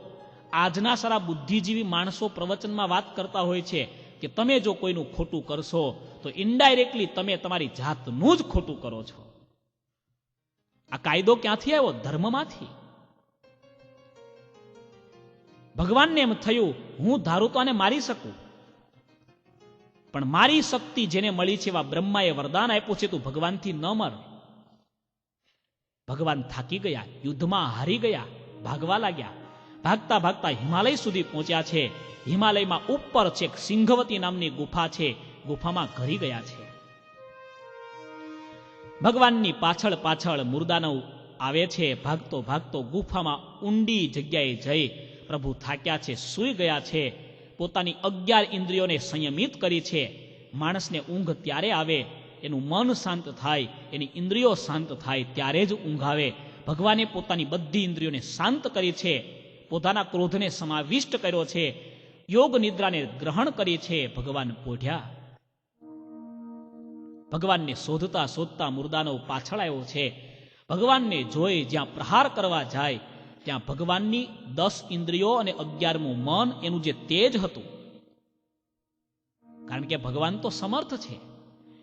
આજના સારા બુદ્ધિજીવી માણસો પ્રવચનમાં વાત કરતા હોય છે કે તમે જો કોઈનું ખોટું કરશો તો ઇનડાયરેક્ટલી તમે તમારી જાતનું જ ખોટું કરો છો. આ કાયદો ક્યાંથી આવ્યો? ધર્મમાંથી. ભગવાનને એમ થયું હું ધારું તો આને મારી શકું, પણ મારી શક્તિ જેને મળી છે એવા બ્રહ્માએ વરદાન આપ્યું છે તું ભગવાનથી ન મર. ભગવાન થાકી ગયા, યુદ્ધમાં હારી ગયા, ભાગવા લાગ્યા. ભાગતા ભાગતા હિમાલય સુધી પહોંચ્યા છે. હિમાલયમાં ઉપર છે સિંહવતી નામની ગુફા છે, ગુફામાં ઘરી ગયા છે. ભગવાનની પાછળ પાછળ મુર્દાનવ આવે છે. ભાગતો ભાગતો ગુફામાં ઊંડી જગ્યાએ જઈ પ્રભુ થાક્યા છે, સૂઈ ગયા છે. પોતાની 11 ઇન્દ્રિયોને સંયમિત કરી છે. માણસને ઊંઘ ત્યારે આવે, એનું મન શાંત થાય, એની ઇન્દ્રિયો શાંત થાય ત્યારે જ ઊંઘ આવે. ભગવાને પોતાની બધી ઇન્દ્રિયોને શાંત કરી છે, પોતાના ક્રોધને સમાવિષ્ટ કર્યો છે, યોગ નિદ્રાને ગ્રહણ કરી છે. ભગવાન પોઢ્યા. ભગવાનને શોધતા શોધતા મુર્દાનવ પાછળ આવ્યો છે. ભગવાનને જોઈ જ્યાં પ્રહાર કરવા જાય ત્યાં ભગવાનની 10 ઇન્દ્રિયો અને 11મું મન, એનું જે તેજ હતું, કારણ કે ભગવાન તો સમર્થ છે,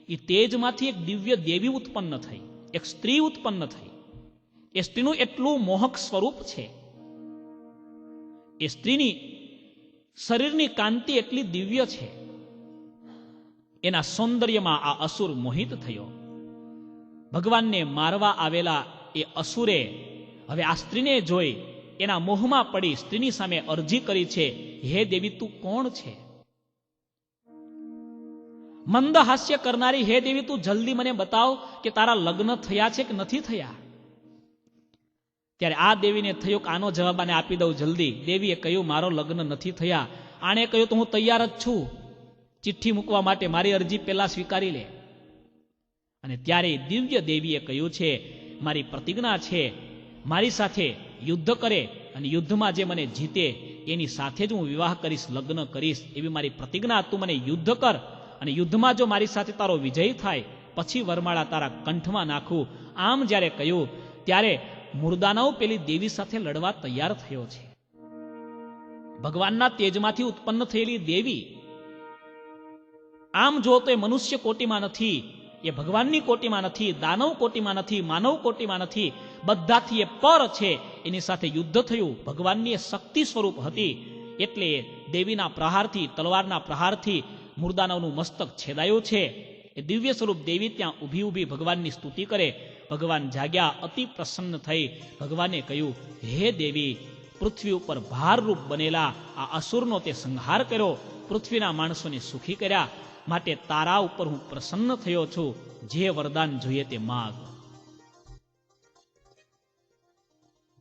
એ તેજમાંથી એક દિવ્ય દેવી ઉત્પન્ન થઈ, એક સ્ત્રી ઉત્પન્ન થઈ. એ સ્ત્રીનું એટલું મોહક સ્વરૂપ છે, એ સ્ત્રીની શરીરની કાંતિ એટલી દિવ્ય છે, એના સૌંદર્યમાં આ અસુર મોહિત થયો. ભગવાનને મારવા આવેલા એ અસુરે હવે આ સ્ત્રીને જોઈ એના મોહમાં પડી સ્ત્રીની સામે અરજી કરી છે, હે દેવી તું કોણ છે? મંદ હાસ્ય કરનારી, હે દેવી તું જલ્દી મને બતાવ કે તારા લગ્ન થયા છે કે નથી થયા. ત્યારે આ દેવીને થયું કે આનો જવાબ આને આપી દઉં જલ્દી. દેવીએ કહ્યું મારો લગ્ન નથી થયા. આણે કહ્યું તો હું તૈયાર જ છું ચિઠ્ઠી મૂકવા માટે, મારી અરજી પહેલા સ્વીકારી લે. અને ત્યારે દિવ્ય દેવીએ કહ્યું છે મારી પ્રતિજ્ઞા છે, મારી સાથે યુદ્ધ કરે અને યુદ્ધમાં જે મને જીતે એની સાથે જ હું વિવાહ કરીશ, લગ્ન કરીશ, એવી મારી પ્રતિજ્ઞા. તું મને યુદ્ધ કર અને યુદ્ધમાં જો મારી સાથે તારો વિજય થાય પછી વરમાળા તારા કંઠમાં નાખું. આમ જ્યારે કહ્યું ત્યારે મુર્દાનવ પેલી દેવી સાથે લડવા તૈયાર થયો છે. ભગવાનના તેજમાંથી ઉત્પન્ન થયેલી દેવી આમ જો તો એ મનુષ્ય કોટીમાં નથી, એ ભગવાનની કોટીમાં નથી, દાનવ કોટીમાં નથી, માનવ કોટીમાં નથી, બધાથી એ પર છે. એની સાથે યુદ્ધ થયું. ભગવાનની એ શક્તિ સ્વરૂપ હતી એટલે દેવીના પ્રહારથી, તલવારના પ્રહારથી મુર્દાનવનું મસ્તક છેદાયું છે. એ દિવ્ય સ્વરૂપ દેવી ત્યાં ઊભી ઊભી ભગવાનની સ્તુતિ કરે. ભગવાન જાગ્યા, અતિ પ્રસન્ન થઈ. ભગવાને કહ્યું, હે દેવી, પૃથ્વી ઉપર ભારરૂપ બનેલા આ અસુરનો તે સંહાર કર્યો, પૃથ્વીના માણસોને સુખી કર્યા, માટે તારા ઉપર હું પ્રસન્ન થયો છું. જે વરદાન જોઈએ તે માગ.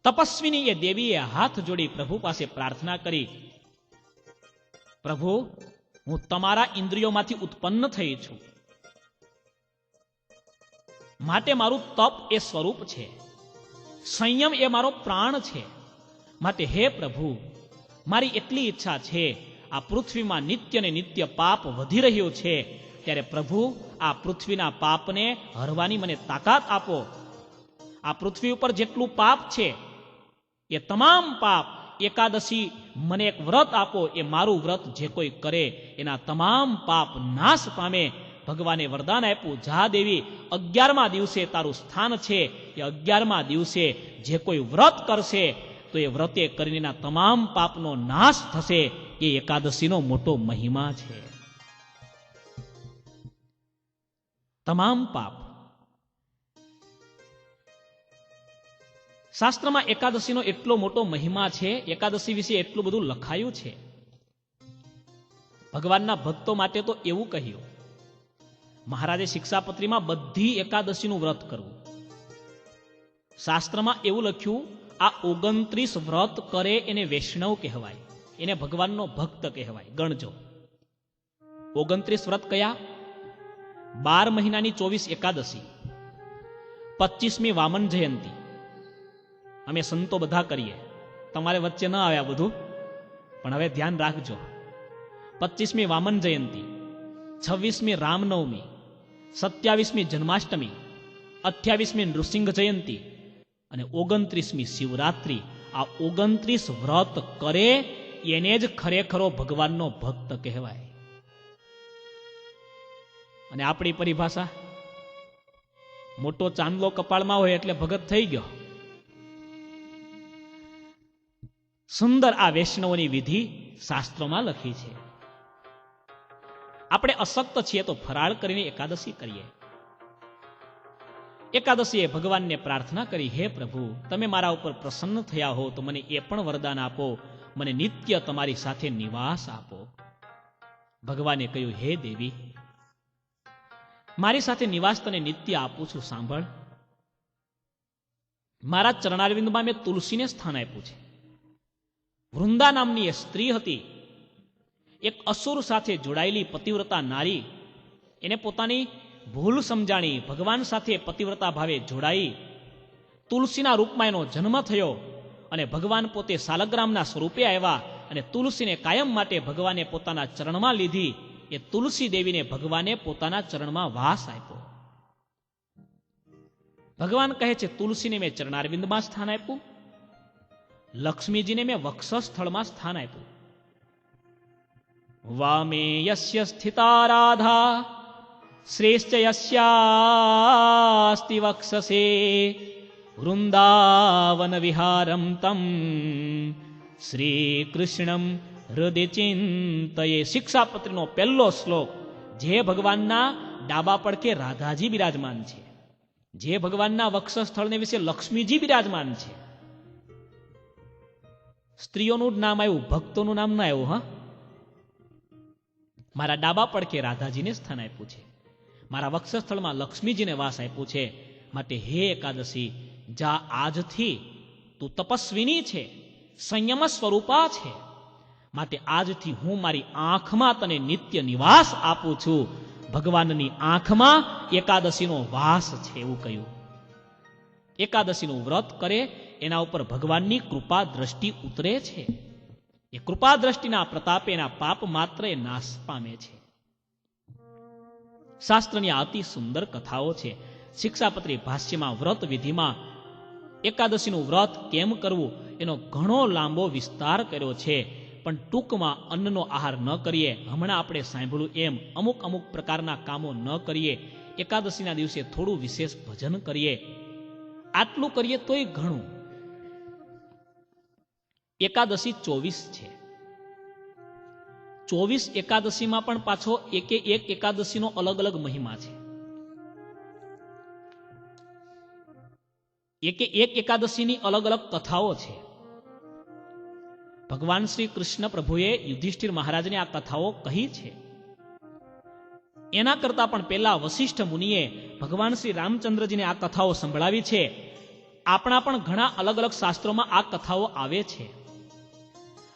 તપસ્વીની એ દેવીએ હાથ જોડી પ્રભુ પાસે પ્રાર્થના કરી, પ્રભુ હું તમારા ઇન્દ્રિયોમાંથી ઉત્પન્ન થઈ છું, માટે મારું તપ એ સ્વરૂપ છે, સંયમ એ મારો પ્રાણ છે. માટે હે પ્રભુ, મારી એટલી ઈચ્છા છે, આ પૃથ્વીમાં નિત્ય ને નિત્ય પાપ વધી રહ્યું છે, ત્યારે પ્રભુ આ પૃથ્વીના પાપને હરવાની મને તાકાત આપો. આ પૃથ્વી ઉપર જેટલું પાપ છે એ તમામ પાપ, એકાદશી મને એક વ્રત આપો, એ મારું વ્રત જે કોઈ કરે એના તમામ પાપ નાશ પામે. ભગવાને વરદાન આપ્યું, જા દેવી, 11મા દિવસે તારું સ્થાન છે. એ 11મા દિવસે જે કોઈ વ્રત કરશે તો એ વ્રતે કરીને એના તમામ પાપનો નાશ થશે. એ એકાદશીનો મોટો મહિમા છે. તમામ પાપ. શાસ્ત્રમાં એકાદશીનો એટલો મોટો મહિમા છે, એકાદશી વિશે એટલું બધું લખાયું છે. ભગવાનના ભક્તો માટે તો એવું કહ્યું, મહારાજે શિક્ષાપત્રીમાં બધી એકાદશીનું વ્રત કરવું. શાસ્ત્રમાં એવું લખ્યું, આ 29 વ્રત કરે એને વૈષ્ણવ કહેવાય, એને ભગવાનનો ભક્ત કહેવાય. ગણજો 29 વ્રત કયા? 12 મહિનાની 24 એકાદશી, 25મી વામન જયંતી. અમે સંતો બધા કરીએ, તમારે વચ્ચે ન આવ્યા બધું, પણ હવે ધ્યાન રાખજો. 25મી વામન જયંતી, 26મી રામનવમી, 27મી જન્માષ્ટમી, 28મી નૃસિંહ જયંતી અને 29મી શિવરાત્રી. આ 29 વ્રત કરે એને જ ખરેખરો ભગવાનનો ભક્ત કહેવાય. અને આપણી પરિભાષા, મોટો ચાંદલો કપાળમાં હોય એટલે ભગત થઈ ગયો. સુંદર આ વૈષ્ણવની વિધિ શાસ્ત્રોમાં લખી છે. આપણે અશક્ત છીએ તો ફરાળ કરીને એકાદશી કરીએ. એકાદશીએ ભગવાનને પ્રાર્થના કરી, હે પ્રભુ, તમે મારા ઉપર પ્રસન્ન થયા હો તો મને એ પણ વરદાન આપો, મને નિત્ય તમારી સાથે નિવાસ આપો. ભગવાને કહ્યું, હે દેવી, મારી સાથે નિવાસ તને નિત્ય આપું છું. સાંભળ, મારા ચરણારવિંદમાં મેં તુલસીને સ્થાન આપ્યું છે. વૃંદા નામની એ સ્ત્રી હતી, એક અસુર સાથે જોડાયેલી પતિવ્રતા નારી. એને પોતાની ભૂલ સમજાણી, ભગવાન સાથે પતિવ્રતા ભાવે જોડાઈ. તુલસીના રૂપમાં એનો જન્મ થયો અને ભગવાન પોતે સાલગ્રામના સ્વરૂપે આવ્યા અને તુલસીને કાયમ માટે ભગવાને પોતાના ચરણમાં લીધી. એ તુલસી દેવીને ભગવાને પોતાના ચરણમાં વાસ આપ્યો. ભગવાન કહે છે, તુલસીને મેં ચરણારવિંદમાં સ્થાન આપ્યું, લક્ષ્મીજીને મેં વક્ષસ્થળમાં સ્થાન આપ્યું. વામે યસ્ય સ્થિતા રાધા શ્રેષ્ઠ યસ્યાસ્તિ વક્ષસે વૃંદાવન વિહારમ તમ શ્રી કૃષ્ણમ હૃદય ચિંતયે. શિક્ષાપત્રીનો પહેલો શ્લોક. જે ભગવાનના ડાબા પડખે રાધાજી બિરાજમાન છે, જે ભગવાનના વક્ષસ્થળને વિશે લક્ષ્મીજી બિરાજમાન છે. સ્ત્રીઓનું જ નામ આવ્યું, ભક્તોનું નામ ના આવ્યું. હા, મારા ડાબા પડખે રાધાજીને સ્થાન આપ્યું છે, મારા વક્ષસ્થળમાં લક્ષ્મીજીને વાસ આપ્યું છે. માટે હે એકાદશી, જા આજથી તું તપસ્વીની છે, સંયમ સ્વરૂપા છે. માટે આજથી હું મારી આંખમાં તને નિત્ય નિવાસ આપું છું. ભગવાનની આંખમાં એકાદશીનો વાસ છે એવું કહ્યું. એકાદશીનું વ્રત કરે એના ઉપર ભગવાનની કૃપા દ્રષ્ટિ ઉતરે છે. એ કૃપા દ્રષ્ટિના પ્રતાપે એના પાપ માત્ર એ નાશ પામે છે. શાસ્ત્રની આ અતિ સુંદર કથાઓ છે. શિક્ષાપત્રી ભાષ્યમાં વ્રત વિધિમાં એકાદશીનું વ્રત કેમ કરવું એનો ઘણો લાંબો વિસ્તાર કર્યો છે. પણ ટૂંકમાં અન્નનો આહાર ન કરીએ, હમણાં આપણે સાંભળ્યું એમ અમુક અમુક પ્રકારના કામો ન કરીએ, એકાદશીના દિવસે થોડું વિશેષ ભજન કરીએ, આટલું કરીએ તોય ઘણું. એકાદશી 24 છે. 24 એકાદશીમાં પણ પાછો એકે એક એકાદશીનો અલગ અલગ મહિમા છે. એકે એક એકાદશીની અલગ અલગ કથાઓ છે. ભગવાન શ્રી કૃષ્ણ પ્રભુએ યુધિષ્ઠિર મહારાજને આ કથાઓ કહી છે. એના કરતા પણ પહેલા વશિષ્ઠ મુનિએ ભગવાન શ્રી રામચંદ્રજીને આ કથાઓ સંભળાવી છે. આપણા પણ ઘણા અલગ અલગ શાસ્ત્રોમાં આ કથાઓ આવે છે.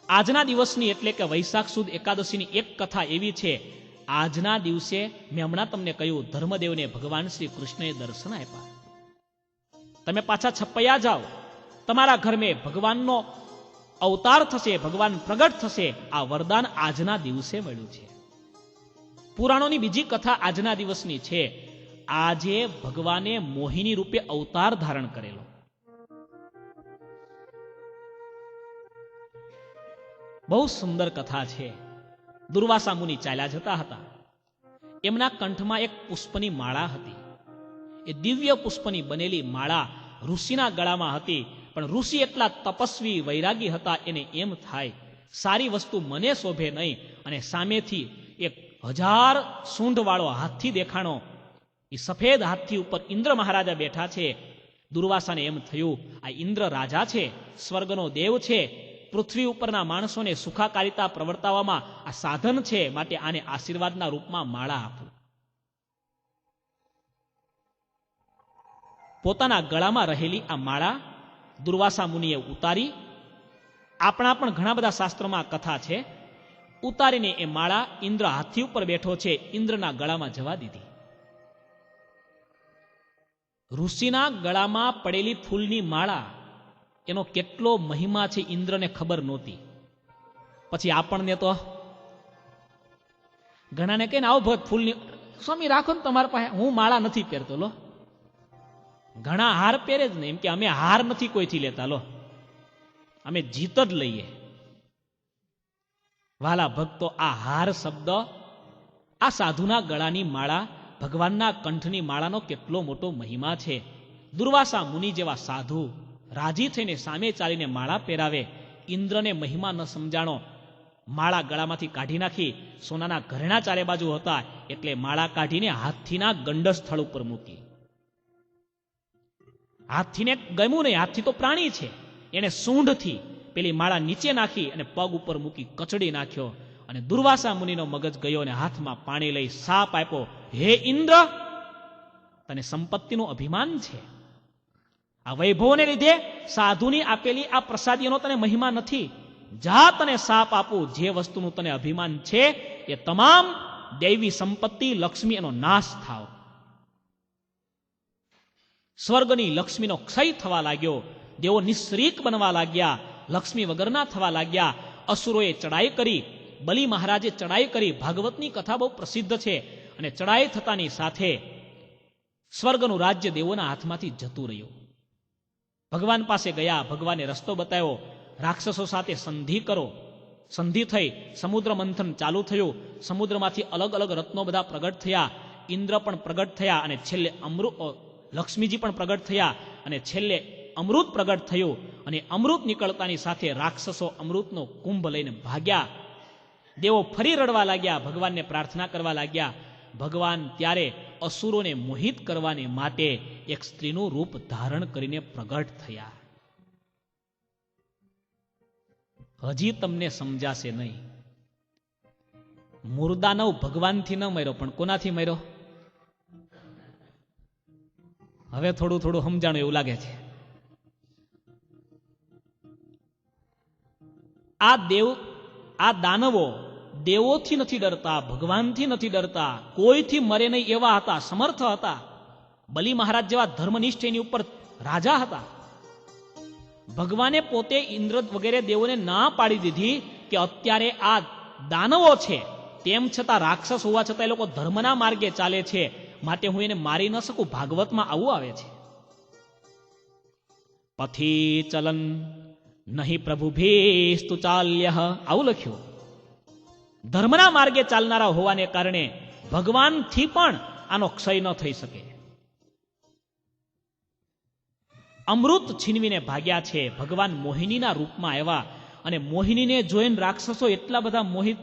આજના દિવસની એટલે કે વૈશાખ સુદ એકાદશીની એક કથા એવી છે. આજના દિવસે મેં હમણાં તમને કહ્યું, ધર્મદેવને ભગવાન શ્રી કૃષ્ણએ દર્શન આપ્યા. તમે પાછા છપૈયા જાઓ, તમારા ઘરમાં ભગવાનનો અવતાર થશે, ભગવાન પ્રગટ થશે. આ વરદાન આજના દિવસે મળ્યું છે. પુરાણોની બીજી કથા આજના દિવસની છે. આજે ભગવાને મોહિની રૂપે અવતાર ધારણ કરેલો. બહુ સુંદર કથા છે. દુર્વાસા મુનિ ચાલ્યા જતા હતા. એમના કંઠમાં એક પુષ્પની માળા હતી. એ દિવ્ય પુષ્પની બનેલી માળા ઋષિના ગળામાં હતી. પણ ઋષિ એટલા તપસ્વી વૈરાગી હતા, એને એમ થાય સારી વસ્તુ મને શોભે નહીં. અને સામેથી એક 1000 સૂંઢ વાળો હાથી દેખાણો. એ સફેદ હાથી ઉપર ઇન્દ્ર મહારાજા બેઠા છે. દુર્વાસાને એમ થયું, આ ઇન્દ્ર રાજા છે, સ્વર્ગનો દેવ છે, પૃથ્વી ઉપરના માણસોને સુખાકારિતા પ્રવર્તાવવામાં આ સાધન છે. માટે આને આશીર્વાદના રૂપમાં માળા આપું. પોતાના ગળામાં રહેલી આ માળા દુર્વાસા મુનિએ ઉતારી. આપણા પણ ઘણા બધા શાસ્ત્રોમાં કથા છે. ઉતારીને એ માળા ઇન્દ્ર હાથી ઉપર બેઠો છે, ઇન્દ્રના ગળામાં જવા દીધી. ઋષિના ગળામાં પડેલી ફૂલની માળા, એનો કેટલો મહિમા છે ઇન્દ્રને ખબર નહોતી. પછી આપણને તો ઘણાને કહીને આવો ભગત ફૂલની, સ્વામી રાખો ને તમારા પાસે, હું માળા નથી પહેરતો લો. ઘણા હાર પહેરે જ નહીં, એમ કે અમે હાર નથી કોઈથી લેતા લો, અમે જીત જ લઈએ. વાલા ભક્તો, આ હાર શબ્દ, આ સાધુના ગળાની માળા, ભગવાનના કંઠની માળાનો કેટલો મોટો મહિમા છે. દુર્વાસા મુનિ જેવા સાધુ રાજી થઈને સામે ચાલીને માળા પહેરાવે. ઇન્દ્રને મહિમા ન સમજાણો, માળા ગળામાંથી કાઢી નાખી. સોનાના ઘરેણા ચારે બાજુ હતા એટલે માળા કાઢીને હાથીના ગંડ સ્થળ ઉપર મૂકી. હાથીને ગમ્યું નહીં, હાથી તો પ્રાણી છે, એને સૂંઢથી પેલી માળા નીચે નાખી અને પગ ઉપર મૂકી કચડી નાખ્યો. અને દુર્વાસા મુનિનો મગજ ગયો અને હાથમાં પાણી લઈ સાપ આપ્યો. હે ઇન્દ્ર, તને સંપત્તિનું અભિમાન છે, આ વૈભવને લીધે સાધુની આપેલી આ પ્રસાદીનો તને મહિમા નથી. જા, તને સાપ આપું, જે વસ્તુનું તને અભિમાન છે એ તમામ દૈવી સંપત્તિ લક્ષ્મી એનો નાશ થાવ. સ્વર્ગની લક્ષ્મીનો ક્ષય થવા લાગ્યો. દેવો નિશ્રીક બનવા લાગ્યા, લક્ષ્મી વગરના થવા લાગ્યા. અસુરોએ ચડાઈ કરી, બલિ મહારાજે ચડાઈ કરી. ભાગવતની કથા બહુ પ્રસિદ્ધ છે. અને ચડાઈ થતાની સાથે સ્વર્ગનું રાજ્ય દેવોના હાથમાંથી જતું રહ્યું. ભગવાન પાસે ગયા, ભગવાને રસ્તો બતાવ્યો, રાક્ષસો સાથે સંધિ કરો. સંધિ થઈ, સમુદ્ર મંથન ચાલુ થયું. સમુદ્રમાંથી અલગ અલગ રત્નો બધા પ્રગટ થયા. ઇન્દ્ર પણ પ્રગટ થયા અને છેલ્લે લક્ષ્મીજી પણ પ્રગટ થયા અને છેલ્લે અમૃત પ્રગટ થયું. અને અમૃત નીકળતાની સાથે રાક્ષસો અમૃતનો કુંભ લઈને ભાગ્યા. દેવો ફરી રડવા લાગ્યા, ભગવાનને પ્રાર્થના કરવા લાગ્યા. ભગવાન ત્યારે અસુરોને મોહિત કરવાને માટે એક સ્ત્રીનું રૂપ ધારણ કરીને પ્રગટ થયા. હજી તમને સમજાશે નહીં. મુર્દાનવ ભગવાનથી ન મર્યો, પણ કોનાથી મર્યો? હવે થોડું થોડું સમજાણું એવું લાગે છે. આ દાનવો દેવોથી નથી ડરતા, ભગવાનથી નથી ડરતા, કોઈથી મરે નહીં એવા હતા, સમર્થ હતા. બલિ મહારાજ જેવા ધર્મનિષ્ઠ એની ઉપર રાજા હતા. ભગવાને પોતે ઇન્દ્ર વગેરે દેવોને ના પાડી દીધી કે અત્યારે આ દાનવો છે, તેમ છતાં રાક્ષસ હોવા છતાં એ લોકો ધર્મના માર્ગે ચાલે છે, માટે હું એને મારી ન શકું. ભાગવતમાં આવું આવે છે, પથી ચલન નહીં પ્રભુભીસ્તુ ચાલ્ય, આવું લખ્યું. ધર્મના માર્ગે ચાલનારા હોવાને કારણે ભગવાનથી પણ આનો ક્ષય ન થઈ શકે. અમૃત છીનવીને ભાગ્યા છે. ભગવાન મોહિનીના રૂપમાં આવ્યા અને મોહિનીને જોઈને રાક્ષસો એટલા બધા મોહિત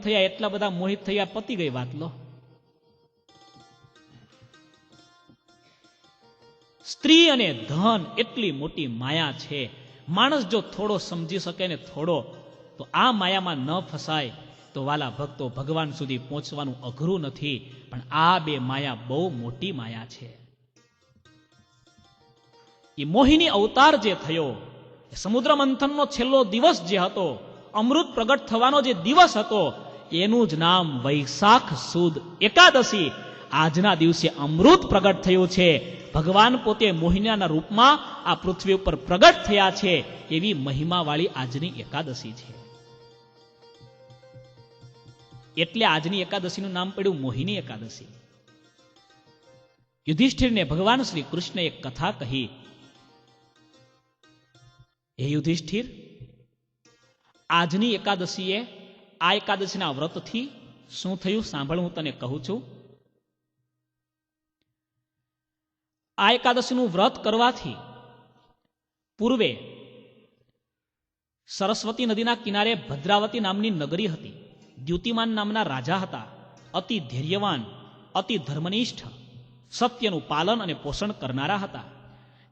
થયા, પતી ગઈ વાત. લો, સ્ત્રી અને ધન એટલી મોટી માયા છે. માણસ જો થોડો સમજી શકે ને થોડો, તો આ માયામાં ન ફસાય તો વાલા ભક્તો, ભગવાન સુધી પહોંચવાનું અઘરું નથી. પણ આ બે માયા બહુ મોટી માયા છે. એ મોહિની અવતાર જે થયો, સમુદ્ર મંથનનો છેલ્લો દિવસ જે હતો, અમૃત પ્રગટ થવાનો જે દિવસ હતો, એનું જ નામ વૈશાખ સુદ એકાદશી. આજના દિવસે અમૃત પ્રગટ થયું છે. ભગવાન પોતે મોહિનીના રૂપમાં આ પૃથ્વી ઉપર પ્રગટ થયા છે. એવી મહિમાવાળી આજની એકાદશી છે. એટલે આજની એકાદશીનું નામ પડ્યું મોહિની એકાદશી. યુધિષ્ઠિરને ભગવાન શ્રી કૃષ્ણે એક કથા કહી. હે યુધિષ્ઠિર, આજની એકાદશીએ આ એકાદશીના વ્રતથી શું થયું સાંભળ, હું તને કહું છું. આ એકાદશીનું વ્રત કરવાથી પૂર્વે સરસ્વતી નદીના કિનારે ભદ્રાવતી નામની નગરી હતી. દ્યુતિમાન નામના રાજા હતા. અતિ ધૈર્યવાન, અતિ ધર્મનિષ્ઠ, સત્યનું પાલન અને પોષણ કરનારા હતા.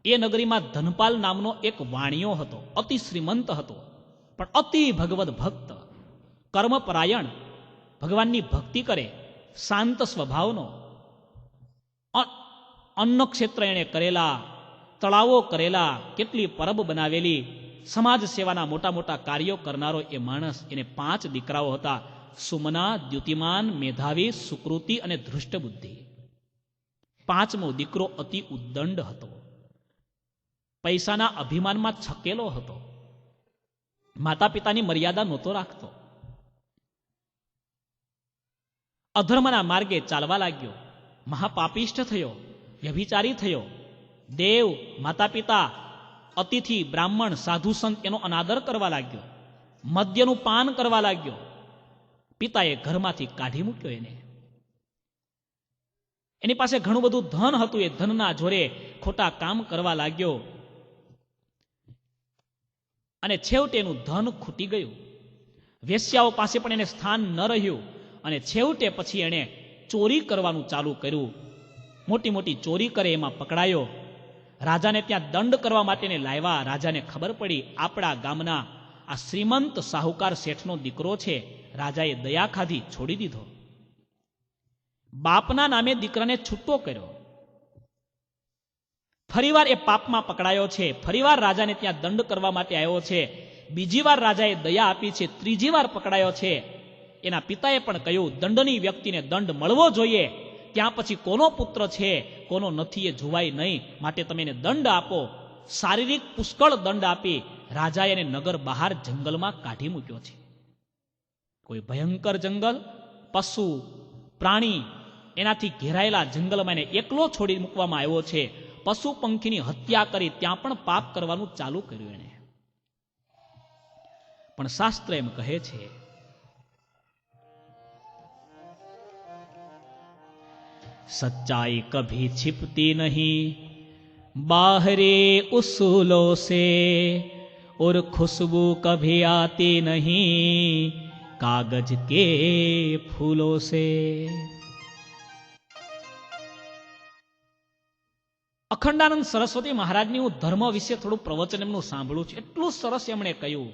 એ નગરીમાં ધનપાલ નામનો એક વાણિયો હતો. અતિ શ્રીમંત હતો, પણ અતિ ભગવદ ભક્ત, કર્મપરાયણ, ભગવાનની ભક્તિ કરે, શાંત સ્વભાવનો. અન્ન ક્ષેત્ર એણે કરેલા, તળાવો કરેલા, કેટલી પરબ બનાવેલી, સમાજ સેવાના મોટા મોટા કાર્યો કરનારો એ માણસ. એને 5 દીકરાઓ હતા: સુમના, દ્યુતિમાન, મેધાવી, સુકૃતિ અને ધૃષ્ટ બુદ્ધિ. 5મો દીકરો અતિ ઉદ્દંડ હતો, પૈસાના અભિમાનમાં છકેલો હતો, માતા પિતાની મર્યાદા નહોતો રાખતો. અધર્મના માર્ગે ચાલવા લાગ્યો, મહાપાપિષ્ઠ થયો, વ્યભિચારી થયો, દેવ, માતા પિતા, અતિથિ, બ્રાહ્મણ, સાધુ સંત એનો અનાદર કરવા લાગ્યો, મદ્યનું પાન કરવા લાગ્યો. પિતાએ ઘરમાંથી કાઢી મૂક્યો એને. એની પાસે ઘણું બધું ધન હતું, એ ધનના જોરે ખોટા કામ કરવા લાગ્યો અને છેવટે એનું ધન ખૂટી ગયું. વેશ્યાઓ પાસે પણ એને સ્થાન ન રહ્યું અને છેવટે પછી એણે ચોરી કરવાનું ચાલુ કર્યું. મોટી મોટી ચોરી કરે એમાં પકડાયો. રાજાને ત્યાં દંડ કરવા માટે લાવ્યા. રાજાને ખબર પડી આપણા ગામના આ શ્રીમંત સાહુકાર શેઠનો દીકરો છે. રાજાએ દયા ખાધી, છોડી દીધો. બાપના નામે દીકરાને છૂટો કર્યો. ફરીવાર એ પાપમાં પકડાયો છે. ફરીવાર રાજાને ત્યાં દંડ કરવા માટે આવ્યો છે. બીજી વાર રાજાએ દયા આપી છે. ત્રીજી વાર પકડાયો છે. એના પિતાએ પણ કહ્યું, દંડની વ્યક્તિને દંડ મળવો જોઈએ. ત્યાં પછી કોનો પુત્ર છે કોનો નથી એ જોવાય નહીં, માટે તમે એને દંડ આપો. શારીરિક પુષ્કળ દંડ આપી રાજાએ એને નગર બહાર જંગલમાં કાઢી મૂક્યો છે. કોઈ ભયંકર જંગલ, પશુ પ્રાણી એનાથી ઘેરાયેલા જંગલમાં એને એકલો છોડી મૂકવામાં આવ્યો છે. પશુ પંખીની હત્યા કરી ત્યાં પણ પાપ કરવાનું ચાલુ કર્યું એને. પણ શાસ્ત્ર એમ કહે છે, सच्चाई कभी छिपती नहीं बाहरे उसूलों से और खुशबू कभी आती नहीं कागज के फूलों से. અખંડાનંદ સરસ્વતી મહારાજની હું ધર્મ વિશે થોડું પ્રવચન એમનું સાંભળ્યું છે. એટલું સરસ એમણે કહ્યું,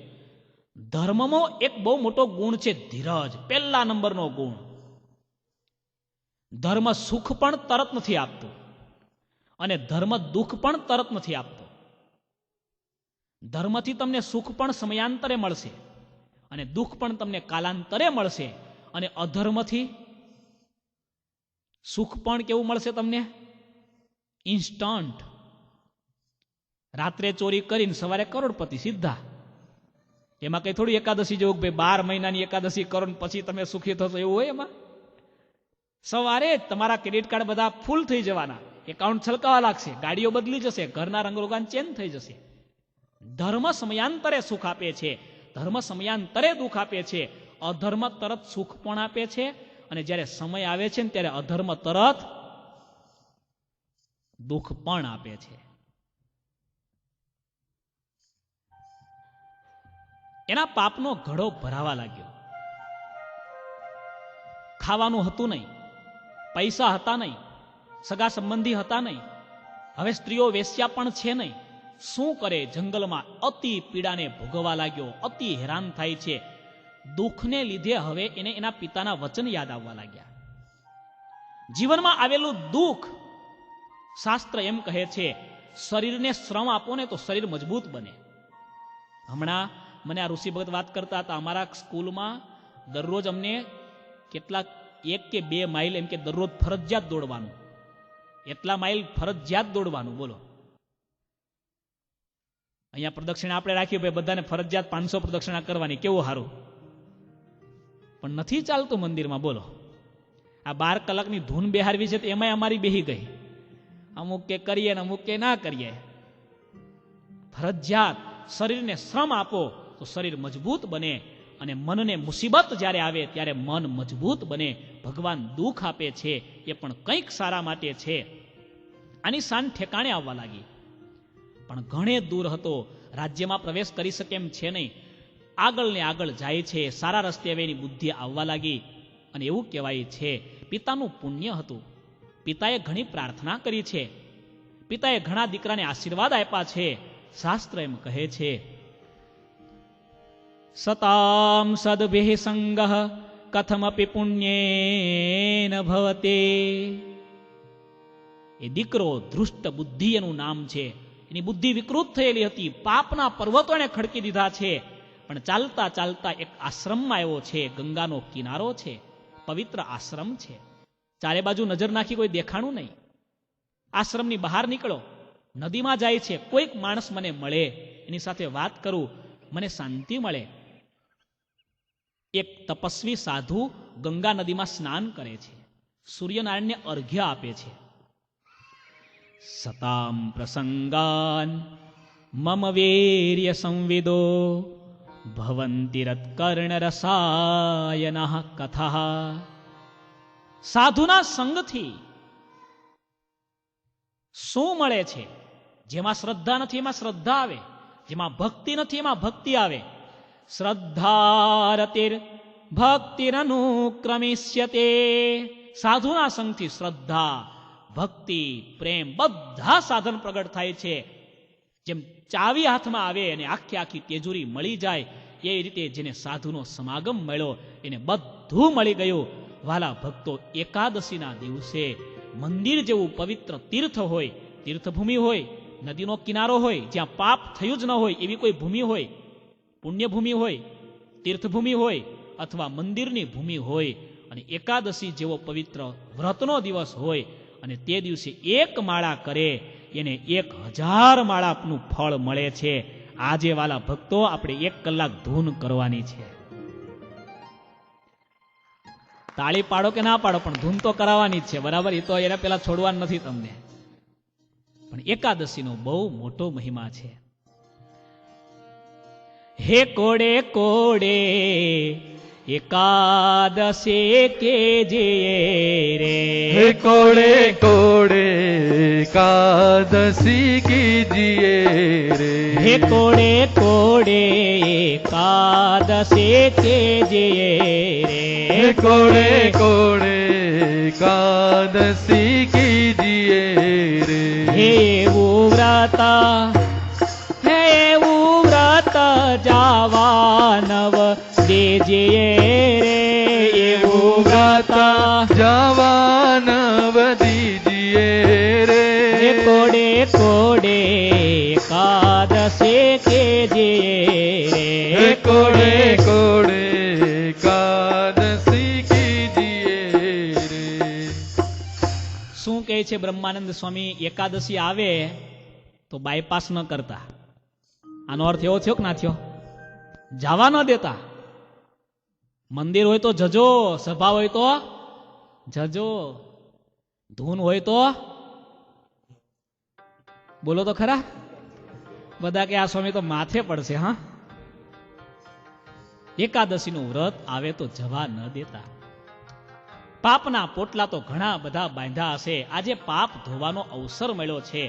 ધર્મમાં એક બહુ મોટો ગુણ છે ધીરજ. પહેલા નંબરનો ગુણ. ધર્મ સુખ પણ તરત નથી આપતો અને ધર્મ દુઃખ પણ તરત નથી આપતો. ધર્મથી તમને સુખ પણ સમયાંતરે મળશે અને દુઃખ પણ તમને કાલાંતરે મળશે. અને અધર્મથી સુખ પણ કેવું મળશે તમને? ઇન્સ્ટન્ટ. રાત્રે ચોરી કરીને સવારે કરોડપતિ સીધા. એમાં કઈ થોડી એકાદશી જેવું ભાઈ 12 મહિનાની એકાદશી કરો પછી તમે સુખી થશો એવું હોય? એમાં સવારે જ તમારા ક્રેડિટ કાર્ડ બધા ફૂલ થઈ જવાના, એકાઉન્ટ છલકાવા લાગશે, ગાડીઓ બદલી જશે, ઘરના રંગરોગાન ચેન્જ થઈ જશે. ધર્મ સમયાંતરે સુખ આપે છે, ધર્મ સમયાંતરે દુઃખ આપે છે. અધર્મ તરત સુખ પણ આપે છે અને જ્યારે સમય આવે છે ને ત્યારે અધર્મ તરત દુઃખ પણ આપે છે. એના પાપનો ઘડો ભરાવા લાગ્યો. ખાવાનું હતું નહીં, પૈસા હતા નહીં, સગા સંબંધી હતા નહીં, હવે સ્ત્રીઓ વેશ્યા પણ છે નહીં. શું કરે? જંગલમાં અતિ પીડાને ભોગવવા લાગ્યો, અતિ હેરાન થાય છે. દુઃખને લીધે હવે એને એના પિતાના વચન યાદ આવવા લાગ્યા. જીવનમાં આવેલું દુઃખ, શાસ્ત્ર એમ કહે છે, શરીરને શ્રમ આપો ને તો શરીર મજબૂત બને. હમણાં મને આ ઋષિ ભગત વાત કરતા હતા, અમારા સ્કૂલમાં દરરોજ અમને કેટલાક 1 કે 2 માઇલ એમ કે દરરોજ ફરજિયાત દોડવાનું. એટલા માઇલ ફરજિયાત દોડવાનું. બોલો, અહીંયા પ્રદક્ષિણા આપણે રાખ્યું ભાઈ બધાને ફરજિયાત 500 પ્રદક્ષિણા કરવાની, કેવું સારું. પણ નથી ચાલતું મંદિરમાં. બોલો, આ 12 કલાકની ધૂન બેહારવી છે તો એમાંય અમારી બેહી ગઈ. અમુક કે કરીએ ને અમુક કે ના કરીએ. ફરજિયાત શરીરને શ્રમ આપો તો શરીર મજબૂત બને અને મનને મુસીબત જ્યારે આવે ત્યારે મન મજબૂત બને. ભગવાન દુઃખ આપે છે એ પણ કંઈક સારા માટે છે. આની શાન ઠેકાણે આવવા લાગી. પણ ઘણે દૂર હતો, રાજ્યમાં પ્રવેશ કરી શકે એમ છે નહીં. આગળ ને આગળ જાય છે, સારા રસ્તે હવે એની બુદ્ધિ આવવા લાગી. અને એવું કહેવાય છે પિતાનું પુણ્ય હતું. પિતાએ ઘણી પ્રાર્થના કરી છે, પિતાએ ઘણા દીકરાને આશીર્વાદ આપ્યા છે. શાસ્ત્ર એમ કહે છે, સતામ સદભિઃ સંગઃ કથમપી પુણ્યેન ભવતે. એ દીકરો ધૃષ્ટ બુદ્ધિ એનું નામ છે. એની બુદ્ધિ વિકૃત થયેલી હતી, પાપના પર્વતો એને ખડકી દીધા છે. પણ ચાલતા ચાલતા એક આશ્રમમાં આવ્યો છે. ગંગાનો કિનારો છે, પવિત્ર આશ્રમ છે. ચારે બાજુ નજર નાખી, કોઈ દેખાણું નહીં. આશ્રમની બહાર નીકળો, નદીમાં જાય છે. કોઈક માણસ મને મળે, એની સાથે વાત કરું, મને શાંતિ મળે. એક તપસ્વી સાધુ ગંગા નદીમાં સ્નાન કરે છે, સૂર્યનારાયણને અર્ઘ્ય આપે છે. સતામ પ્રસંગાન મમ વીર્ય સંવિદો ભવંતિ રત્કર્ણ રસાયનઃ કથા. સાધુના સંગથી શું મળે છે? જેમાં શ્રદ્ધા નથી એમાં શ્રદ્ધા આવે, જેમાં ભક્તિ નથી એમાં ભક્તિ આવે. શ્રદ્ધારતિર ભક્તિરનુક્રમિષ્યતે. સાધુના સંગથી શ્રદ્ધા, ભક્તિ, પ્રેમ બધા સાધન પ્રગટ થાય છે. જેમ ચાવી હાથમાં આવે અને આખી આખી તેજુરી મળી જાય એ રીતે જેને સાધુનો સમાગમ મળ્યો એને બધું મળી ગયું. વાલા ભક્તો, એકાદશીના દિવસે મંદિર જેવું પવિત્ર તીર્થ હોય, તીર્થભૂમિ હોય, નદીનો કિનારો હોય, જ્યાં પાપ થયું જ ન હોય એવી કોઈ ભૂમિ હોય, પુણ્યભૂમિ હોય, તીર્થભૂમિ હોય અથવા મંદિરની ભૂમિ હોય, અને એકાદશી જેવો પવિત્ર વ્રતનો દિવસ હોય અને તે દિવસે એક માળા કરે એને 1000 માળાનું ફળ મળે છે. આજે વાલા ભક્તો આપણે 1 કલાક ધૂન કરવાની છે. તાળી પાડો કે ના પાડો પણ ધૂન તો કરાવવાની જ છે, બરાબર? એ તો એના પેલા છોડવાનું નથી તમને. પણ એકાદશીનો બહુ મોટો મહિમા છે. હે કોડે કોડે એકાદશી કે જે રે. હે કોડે કોડે એકાદશી કીજીએ રે. હે કોડે કોડે એકાદશી કે જે રે. હે કોડે કોડે એકાદશી કીજીએ રે. હે એવું વ્રત, હે એવું વ્રત જાવાનવ દેજે રે. એવું વ્રત જવાનવ દીજીએ રે. હે કોડે કોડે એકાદશી કે જે રે. હે કોડે કોડે એકાદશી કીજીએ રે. શું કહે છે બ્રહ્માનંદ સ્વામી? એકાદશી આવે તો બાયપાસ ન કરતા. આનો અર્થ એવો થયો કે ના થયો? જવા ન દેતા. મંદિર હોય તો જજો, સભા હોય તો જજો, ધૂન હોય તો બોલો તો ખરા. બધા કે આ સ્વામી તો માથે પડશે. હા, એકાદશીનું વ્રત આવે તો જવા ન દેતા. પાપના પોટલા તો ઘણા બધા બાંધ્યા હશે. આજે પાપ ધોવાનો અવસર મળ્યો છે.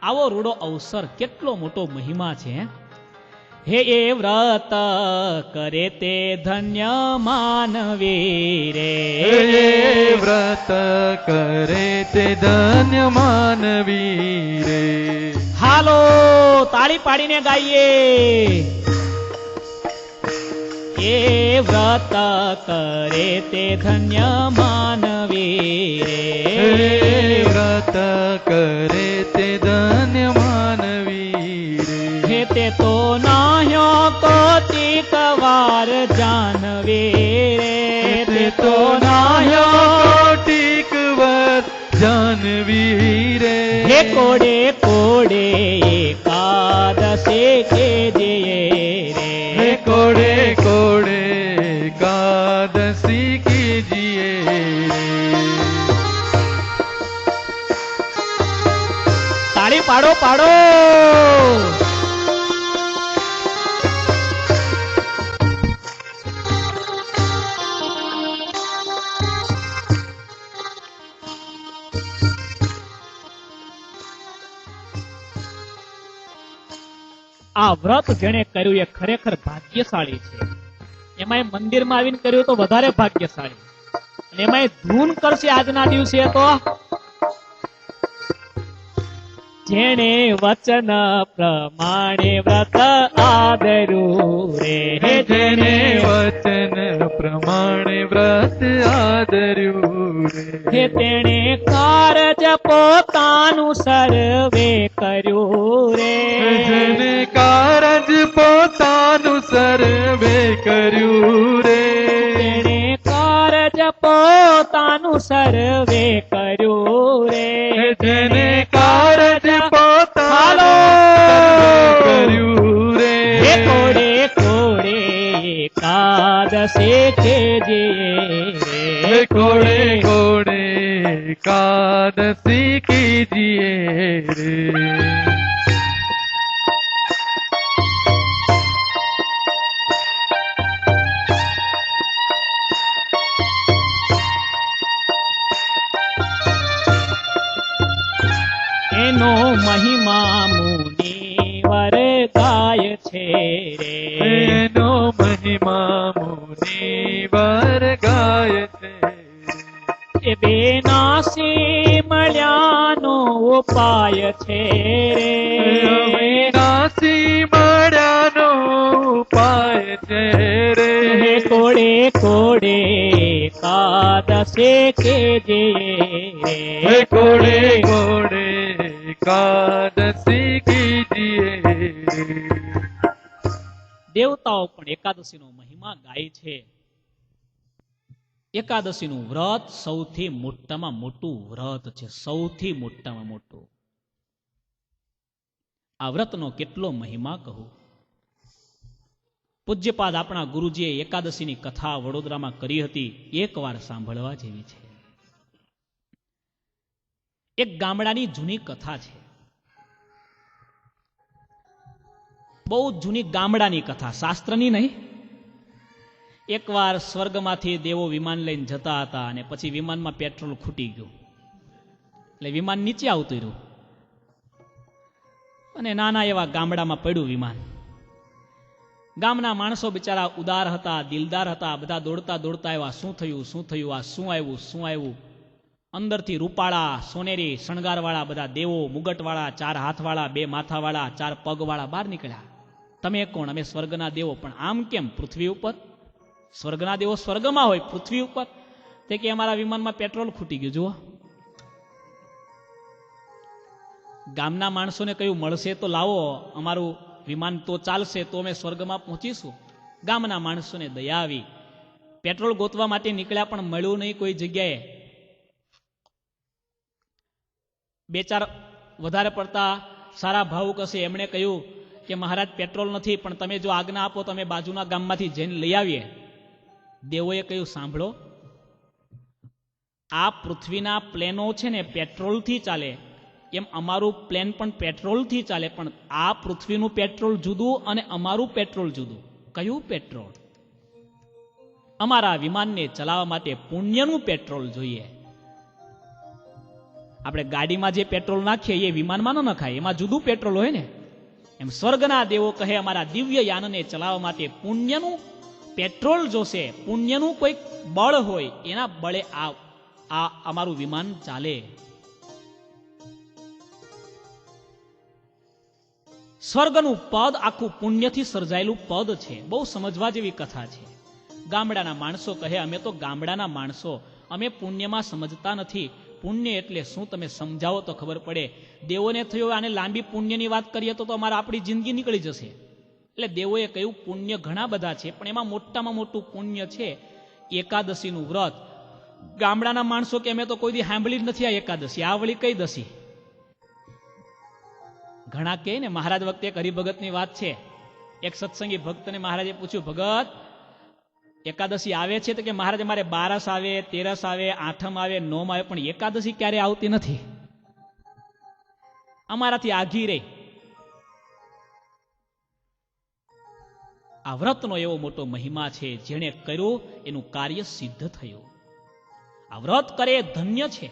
આવો રૂડો અવસર, કેટલો મોટો મહિમા છે. હે એ વ્રત કરે તે ધન્ય માનવી રે. હે વ્રત કરે તે ધન્ય માનવી રે. હાલો તાળી પાડીને ગાઈએ. એ વ્રત કરે તે ધન્ય માનવી રે. હે વ્રત કરે તે ધન્ય માનવી રે. હે તે તો નાહ્યો કોટિક વાર જાનવી રે. તે તો નાહ્યો કોટિક વાર જાનવી રે. હે કોડે કોડે એકાદશી કે જે રે. હે કોડે કોડે એકાદશી કીજીએ રે. તાળી પાડો પાડો. આ વ્રત જેણે કર્યું એ ખરેખર ભાગ્યશાળી છે. એમાંય મંદિરમાં આવીને કર્યું તો વધારે ભાગ્યશાળી. અને એમાંય ધૂન કરશે આજના દિવસે તો જેણે વચન પ્રમાણે વ્રત આદર્યું રે. જેને વચન પ્રમાણે વ્રત આદર્યું રે. હે તેણે કારજ પોતાનું સર્વે કર્યું રે. જેને કારજ પોતાનું સર્વે કર્યું રે. તેણે કારજ પોતાનું સર્વે કર્યું રે. જેને કારજ હાલો કર્યું રે. હે કોડે કોડે એકાદશી એકાદશે કેજે રે ઘોડે ઘોડે એકાદશી કીજીએ રે એનો મહિમા મુનિવર ગાય છે રે એનો મહિમા મુનિવર ગાય છે એ બેનાસી મળ્યાનો ઉપાય છે રે અવિનાશી મળ્યાનો ઉપાય છે રે હે કોડે કોડે એકાદશે કેજે હે રે ઘોડે ઘોડે એકાદશી કીજીએ દેવતાઓ પણ એકાદશીનો મહિમા ગાય છે. એકાદશીનું વ્રત સૌથી મોટામાં મોટું વ્રત છે, સૌથી મોટામાં મોટું. આ વ્રતનો કેટલો મહિમા કહું. પૂજ્યપાદ આપણા ગુરુજીએ એકાદશીની કથા વડોદરામાં કરી હતી, એકવાર સાંભળવા જેવી છે. એક ગામડાની જૂની કથા છે, બહુ જૂની ગામડાની કથા, શાસ્ત્રની નહીં. એકવાર સ્વર્ગમાંથી દેવો વિમાન લઈને જતા હતા અને પછી વિમાનમાં પેટ્રોલ ખૂટી ગયું, એટલે વિમાન નીચે આવતું રહ્યું અને નાના એવા ગામડામાં પડ્યું વિમાન. ગામના માણસો બિચારા ઉદાર હતા, દિલદાર હતા, બધા દોડતા દોડતા આવ્યા, શું થયું શું થયું, આ શું આવ્યું શું આવ્યું. અંદરથી રૂપાળા સોનેરી શણગારવાળા બધા દેવો, મુગટવાળા, 4 હાથવાળા, 2 માથાવાળા, 4 પગવાળા બહાર નીકળ્યા. તમે કોણ? અમે સ્વર્ગના દેવો. પણ આમ કેમ પૃથ્વી ઉપર? સ્વર્ગના દેવો સ્વર્ગમાં હોય, પૃથ્વી ઉપર? તે કે અમારા વિમાનમાં પેટ્રોલ ખૂટી ગયું. જુઓ, ગામના માણસોને કહ્યું મળશે તો લાવો, અમારું વિમાન તો ચાલશે તો અમે સ્વર્ગમાં પહોંચીશું. ગામના માણસોને દયા આવી, પેટ્રોલ ગોતવા માટે નીકળ્યા પણ મળ્યું નહીં કોઈ જગ્યાએ. 2-4 વધારે પડતા સારા ભાવુક હશે, એમણે કહ્યું કે મહારાજ પેટ્રોલ નથી, પણ તમે જો આજ્ઞા આપો તો અમે બાજુના ગામમાંથી જઈને લઈ આવીએ. દેવોએ કહ્યું સાંભળો, આ પૃથ્વીના પ્લેનો છે ને પેટ્રોલથી ચાલે, એમ અમારું પ્લેન પણ પેટ્રોલથી ચાલે, પણ આ પૃથ્વીનું પેટ્રોલ જુદું અને અમારું પેટ્રોલ જુદું. કયું પેટ્રોલ? અમારા વિમાનને ચલાવવા માટે પુણ્યનું પેટ્રોલ જોઈએ. આપણે ગાડીમાં જે પેટ્રોલ નાખીએ એ વિમાનમાં ન નખાય, એમાં જુદું પેટ્રોલ હોય ને. એમ સ્વર્ગના દેવો કહે અમારા દિવ્ય યાનને ચલાવવા માટે પુણ્યનું પેટ્રોલ જોશે, પુણ્યનું કોઈ બળ હોય, એના બળે આ અમારું વિમાન ચાલે. સ્વર્ગનું પદ આખું પુણ્યથી સર્જાયેલું પદ છે. બહુ સમજવા જેવી કથા છે. ગામડાના માણસો કહે અમે તો ગામડાના માણસો, અમે પુણ્યમાં સમજતા નથી. પુણ્ય એટલે શું તમે સમજાવો તો ખબર પડે. દેવોને થયું આને લાંબી પુણ્યની વાત કરીએ તો અમારે આપણી જિંદગી નીકળી જશે. એટલે દેવોએ કહ્યું પુણ્ય ઘણા બધા છે, પણ એમાં મોટામાં મોટું પુણ્ય છે એકાદશીનું વ્રત. ગામડાના માણસો કે અમે તો કોઈ દી સાંભળી જ નથી આ એકાદશી, આ વળી કઈ દશી. ઘણા કહે ને, મહારાજ વખતે એક હરિભગતની વાત છે. એક સત્સંગી ભક્તને મહારાજે પૂછ્યું, ભગત એકાદશી આવે છે? તો કે મહારાજ મારે 12 આવે, 13 આવે, 8 આવે, 9 આવે, પણ એકાદશી ક્યારે આવતી નથી, અમારાથી આઘી રહી. આ વ્રતનો એવો મોટો મહિમા છે, જેણે કર્યું એનું કાર્ય સિદ્ધ થયું. આ વ્રત કરે ધન્ય છે.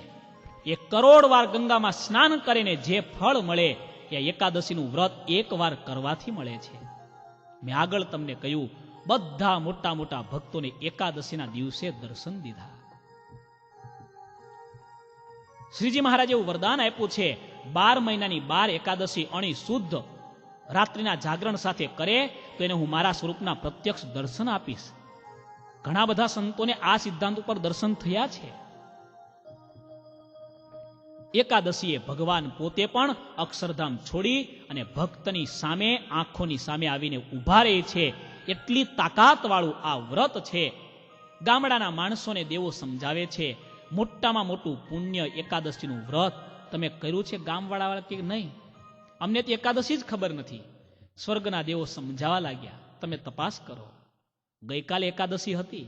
1 કરોડ વાર ગંગામાં સ્નાન કરીને જે ફળ મળે એ એકાદશીનું વ્રત એકવાર કરવાથી મળે છે. મેં આગળ તમને કહ્યું, બધા મોટા મોટા ભક્તોને એકાદશીના દિવસે દર્શન દીધા. શ્રીજી મહારાજે એવું વરદાન આપ્યું છે, 12 મહિનાની 12 એકાદશી અણી શુદ્ધ રાત્રિના જાગરણ સાથે કરે તો એને હું મારા સ્વરૂપના પ્રત્યક્ષ દર્શન આપીશ. ઘણા બધા સંતોને આ સિદ્ધાંત ઉપર દર્શન થયા છે. એકાદશીએ ભગવાન પોતે પણ અક્ષરધામ છોડી અને ભક્તની સામે, આંખોની સામે આવીને ઊભા રહે છે. એટલી તાકાત વાળું આ વ્રત છે. ગામડાના માણસોને દેવો સમજાવે છે, મોટામાં મોટું પુણ્ય એકાદશીનું વ્રત. તમે કર્યું છે? ગામવાળા કે નહીં, અમને તો એકાદશી જ ખબર નથી. સ્વર્ગના દેવો સમજાવવા લાગ્યા, તમે તપાસ કરો. ગઈકાલે એકાદશી હતી,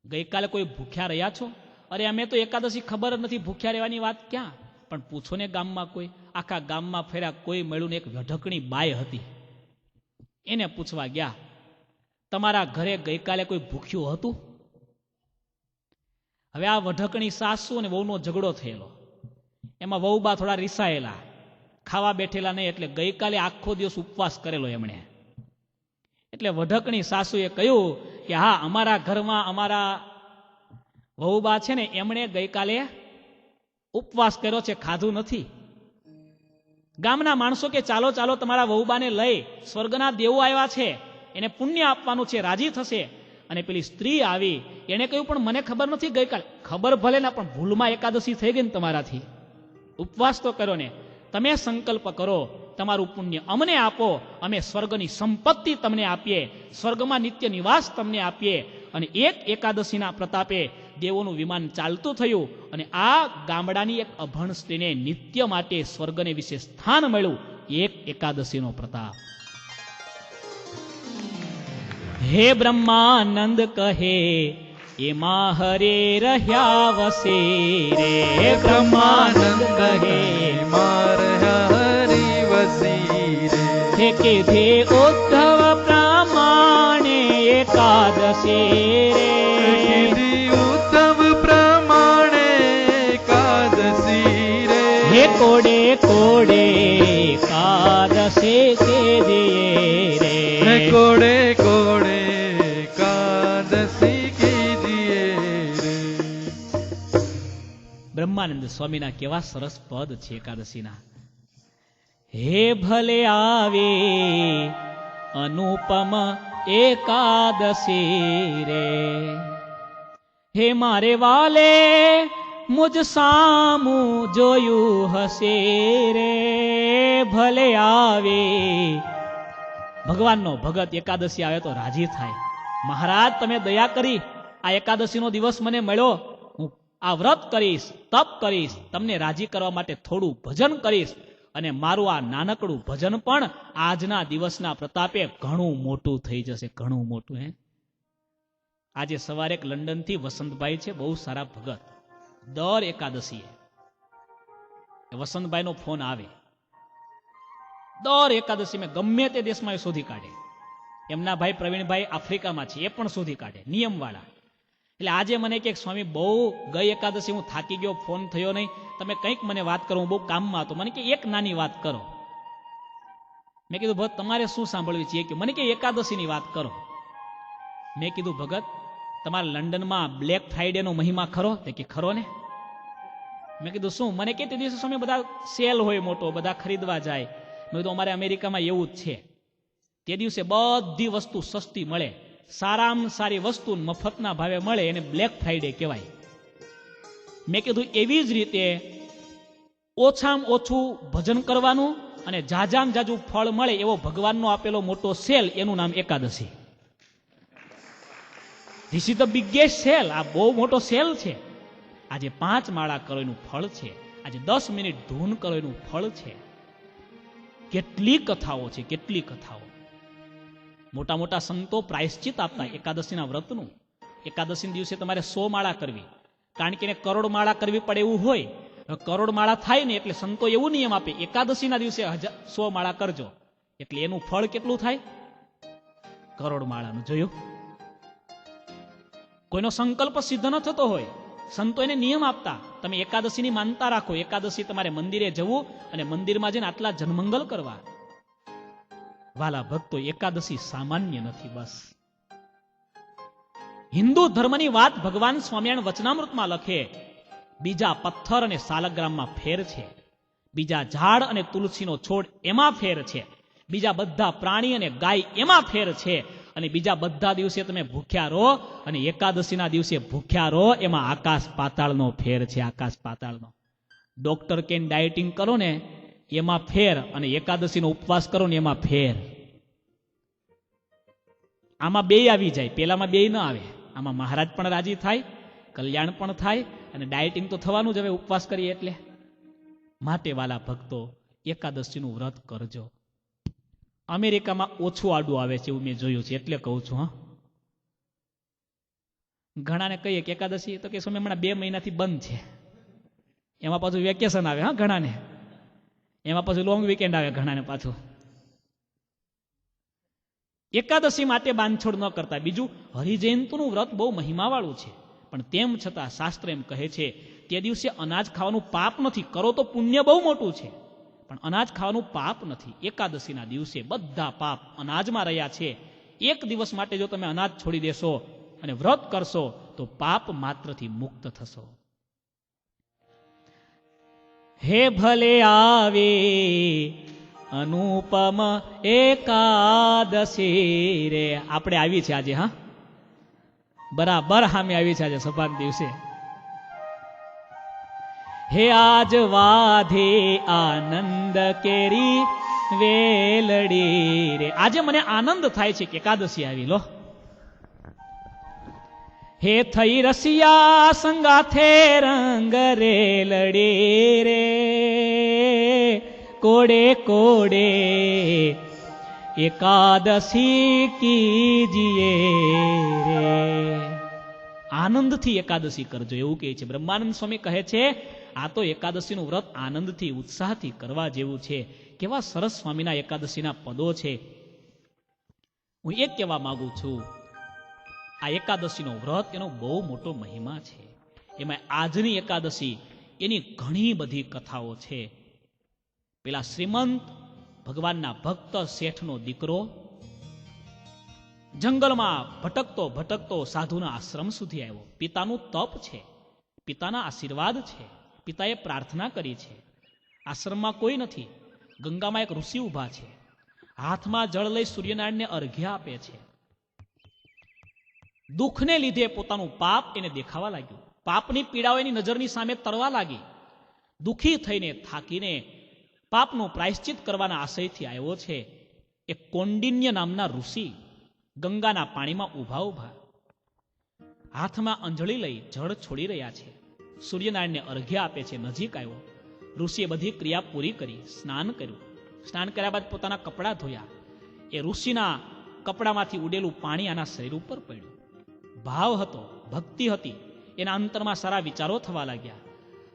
ગઈકાલે કોઈ ભૂખ્યા રહ્યા છો? અરે અમે તો એકાદશી ખબર જ નથી, ભૂખ્યા રહેવાની વાત ક્યાં. પણ પૂછો ને ગામમાં કોઈ, આખા ગામમાં ફેર્યા, કોઈ મળ્યું ને એક વઢકણી બાઈ હતી. એને પૂછવા ગયા, તમારા ઘરે ગઈકાલે કોઈ ભૂખ્યું હતું? હવે આ વઢકણી સાસુ અને વહુનો ઝઘડો થયેલો, એમાં વહુબા થોડા રીસાયેલા, ખાવા બેઠેલા નહીં, એટલે ગઈકાલે આખો દિવસ ઉપવાસ કરેલો એમણે. એટલે વઢકણી સાસુએ કહ્યું કે હા, અમારા ઘરમાં અમારા વહુબા છે ને એમણે ગઈકાલે ઉપવાસ કર્યો છે, ખાધું નથી. ગામના માણસો કે ચાલો ચાલો તમારા વહુબાને લઈ, સ્વર્ગના દેવો આવ્યા છે, એને પુણ્ય આપવાનું છે, રાજી થશે. અને પેલી સ્ત્રી આવી, એને કહ્યું પણ મને ખબર નથી ગઈકાલે. ખબર ભલે ના, પણ ભૂલમાં એકાદશી થઈ ગઈ ને તમારાથી, ઉપવાસ તો કર્યો ને. તમે સંકલ્પ કરો, તમારું પુણ્ય અમને આપો, અમે સ્વર્ગની સંપત્તિ તમને આપીએ, સ્વર્ગમાં નિત્ય નિવાસ તમને આપીએ. અને એક એકાદશીના પ્રતાપે દેવોનું વિમાન ચાલતું થયું, અને આ ગામડાની એક અભણ સ્ત્રીને નિત્ય માટે સ્વર્ગને વિશે સ્થાન મળ્યું. એક એકાદશીનો પ્રતાપ. હે બ્રહ્માનંદ કહે, એમાં હરે રહ્યા વસે રે. હે બ્રહ્માનંદ કહે, માર હરી વસી રે. હે કીધે ઉદ્ધવ પ્રમાણે એકાદશી રે. કીધી ઉત્તમ પ્રમાણે એકાદશી રે. હે કોડે કોડે એકાદશી કે દિયે હે રે. કોડે કોડે એકાદશી કીજીએ રે. બ્રહ્માનંદ સ્વામીના કેવા સરસ પદ છે એકાદશીના. હે ભલે આવે અનુપમ એકાદશી રે. હે મારે વાલે મુજ સામું જોયું હશે રે. ભલે આવે. ભગવાનનો ભગત એકાદશી આવે તો રાજી થાય. મહારાજ તમે દયા કરી, આ એકાદશીનો દિવસ મને મળ્યો, હું આ વ્રત કરીશ, તપ કરીશ, તમને રાજી કરવા માટે થોડું ભજન કરીશ, અને મારું આ નાનકડું ભજન પણ આજના દિવસના પ્રતાપે ઘણું મોટું થઈ જશે, ઘણું મોટું. હે આજે સવારે એક લંડનથી વસંતભાઈ છે, બહુ સારા ભગત, દર એકાદશીએ વસંતભાઈનો ફોન આવે. દર એકાદશી મેં ગમે તે દેશમાં એ શોધી કાઢે. એમના ભાઈ પ્રવીણભાઈ આફ્રિકામાં છે, એ પણ શોધી કાઢે, નિયમવાળા. એટલે આજે મને કે સ્વામી બહુ ગઈ એકાદશી હું થાકી ગયો, ફોન થયો નહીં, તમે કંઈક મને વાત કરો, હું બહુ કામમાં હતો. મને કે એક નાની વાત કરો. મેં કીધું ભગત તમારે શું સાંભળવી છે? કે મને કે એકાદશીની વાત કરો. મેં કીધું ભગત તમારા લંડનમાં બ્લેક ફ્રાઈડેનો મહિમા ખરો? તે કે ખરો ને. મેં કીધું શું? મને કે તે દિવસે સમય બધા સેલ હોય મોટો, બધા ખરીદવા જાય. મેં કીધું અમારે અમેરિકામાં એવું જ છે, તે દિવસે બધી વસ્તુ સસ્તી મળે, સારામાં સારી વસ્તુ મફતના ભાવે મળે, એને બ્લેક ફ્રાઈડે કહેવાય. મેં કીધું એવી જ રીતે ઓછામાં ઓછું ભજન કરવાનું અને જાજામાં જાજુ ફળ મળે એવો ભગવાનનો આપેલો મોટો સેલ, એનું નામ Ekadashi. This is the biggest cell. આ બહુ મોટો સેલ છે. આજે 5 માળા કરો એનું ફળ છે, આજે 10 મિનિટ ધૂન કરો એનું ફળ છે. કેટલી કથાઓ છે, કેટલી કથાઓ. મોટા મોટા સંતો પ્રાયશ્ચિત આપતા એકાદશીના વ્રતનું. એકાદશીના દિવસે તમારે 100 માળા કરવી, કારણ કે એને કરોડ માળા કરવી પડે એવું હોય. કરોડ માળા થાય ને એટલે સંતો એવું નિયમ આપે, એકાદશીના દિવસે 100 માળા કરજો, એટલે એનું ફળ કેટલું થાય? કરોડ માળાનું. જોયું? કોઈનો સંકલ્પ સિદ્ધ ન થતો હોય, સંતો એને નિયમ આપતા, તમે એકાદશીની માનતા રાખો, એકાદશી તમારે મંદિરે જવું અને મંદિરમાં જઈને આટલા જનમંગલ કરવા. વાલા ભક્તો, એકાદશી સામાન્ય નથી. બસ હિન્દુ ધર્મની વાત ભગવાન સ્વામિનારાયણ વચનામૃતમાં લખે. બીજા પથ્થર અને સાલગ્રામમાં ફેર છે, બીજા ઝાડ અને તુલસીનો છોડ એમાં ફેર છે, બીજા બધા પ્રાણી અને ગાય એમાં ફેર છે, અને બીજા બધા દિવસે તમે ભૂખ્યા રહો અને એકાદશીના દિવસે ભૂખ્યા રહો, એમાં આકાશ પાતાળનો ફેર છે, આકાશ પાતાળનો. ડોક્ટર કેન ડાયટિંગ કરો ને એમાં ફેર, અને એકાદશીનો ઉપવાસ કરો ને એમાં ફેર. આમાં બે આવી જાય, પેલામાં બે ન આવે. આમાં મહારાજ પણ રાજી થાય, કલ્યાણ પણ થાય, અને ડાયટિંગ તો થવાનું જ હવે, ઉપવાસ કરીએ એટલે. માટે વાલા ભક્તો, એકાદશીનું વ્રત કરજો. અમેરિકામાં ઓછું આડું આવે છે એવું મેં જોયું છે, એટલે કહું છું. હા, ઘણાને કહીએ કે એકાદશી તો કે સમય હમણાં 2 મહિનાથી બંધ છે, એમાં પાછું વેકેશન આવે. હા, ઘણાને એમાં પાછું લોંગ વીકેન્ડ આવે ઘણાને પાછું. એકાદશી માટે બાંધછોડ ન કરતા. બીજું, હરિજયંતીનું વ્રત બહુ મહિમાવાળું છે, પણ તેમ છતાં શાસ્ત્ર એમ કહે છે તે દિવસે અનાજ ખાવાનું પાપ નથી. કરો તો પુણ્ય બહુ મોટું છે, પણ અનાજ ખાવાનું પાપ નથી. એકાદશીના દિવસે બધા પાપ અનાજમાં રહ્યા છે. એક દિવસ માટે જો તમે અનાજ છોડી દેશો અને વ્રત કરશો તો પાપ માત્રથી મુક્ત થશો. હે ભલે આવે અનુપમ એકાદશી રે. આપણે આવી છે આજે. હા, બરાબર સામે આવી છે આજે સભાન દિવસે. હે આજ વાધે આનંદ કેરી વેલડી રે. આજે મને આનંદ થાય છે કે એકાદશી આવી. લો, હે થઈ રસિયા સંગાથે રંગ રેલડી રે, કોડે કોડે એકાદશી કીજીએ રે. આનંદથી એકાદશી કરજો એવું કહે છે. બ્રહ્માનંદ સ્વામી કહે છે આ તો એકાદશીનું વ્રત આનંદથી ઉત્સાહથી કરવા જેવું છે. કેવા સરસ સ્વામીના એકાદશીના પદો છે. હું એક કહેવા માંગુ છું, આ એકાદશીનો વ્રત એનો બહુ મોટો મહિમા છે. એમાં આજની એકાદશી એની ઘણી બધી કથાઓ છે. પેલા શ્રીમંત ભગવાનના ભક્ત શેઠનો દીકરો જંગલમાં ભટકતો ભટકતો સાધુના આશ્રમ સુધી આવ્યો. પિતાનું તપ છે, પિતાના આશીર્વાદ છે, પિતાએ પ્રાર્થના કરી છે. આશ્રમમાં કોઈ નથી. ગંગામાં એક ઋષિ ઊભા છે, હાથમાં જળ લઈ સૂર્યનારાયણને અર્ઘ્ય આપે છે. દુઃખને લીધે પોતાનું પાપ એને દેખાવા લાગ્યું. પાપની પીડાઓ એની નજરની સામે તરવા લાગી. દુઃખી થઈને થાકીને પાપનું પ્રાયશ્ચિત કરવાના આશયથી આવ્યો છે. એક કૌંડિન્ય નામના ઋષિ ગંગાના પાણીમાં ઊભા ઊભા હાથમાં અંજળી લઈ જળ છોડી રહ્યા છે. સૂર્યનારાયણને અર્ઘ્ય આપે છે. નજીક આવ્યો. ઋષિએ બધી ક્રિયા પૂરી કરી, સ્નાન કર્યું. સ્નાન કર્યા બાદ પોતાના કપડાં ધોયા. એ ઋષિના કપડામાંથી ઉડેલું પાણી આના શરીર ઉપર પડ્યું. ભાવ હતો, ભક્તિ હતી, એના અંતરમાં સારા વિચારો થવા લાગ્યા.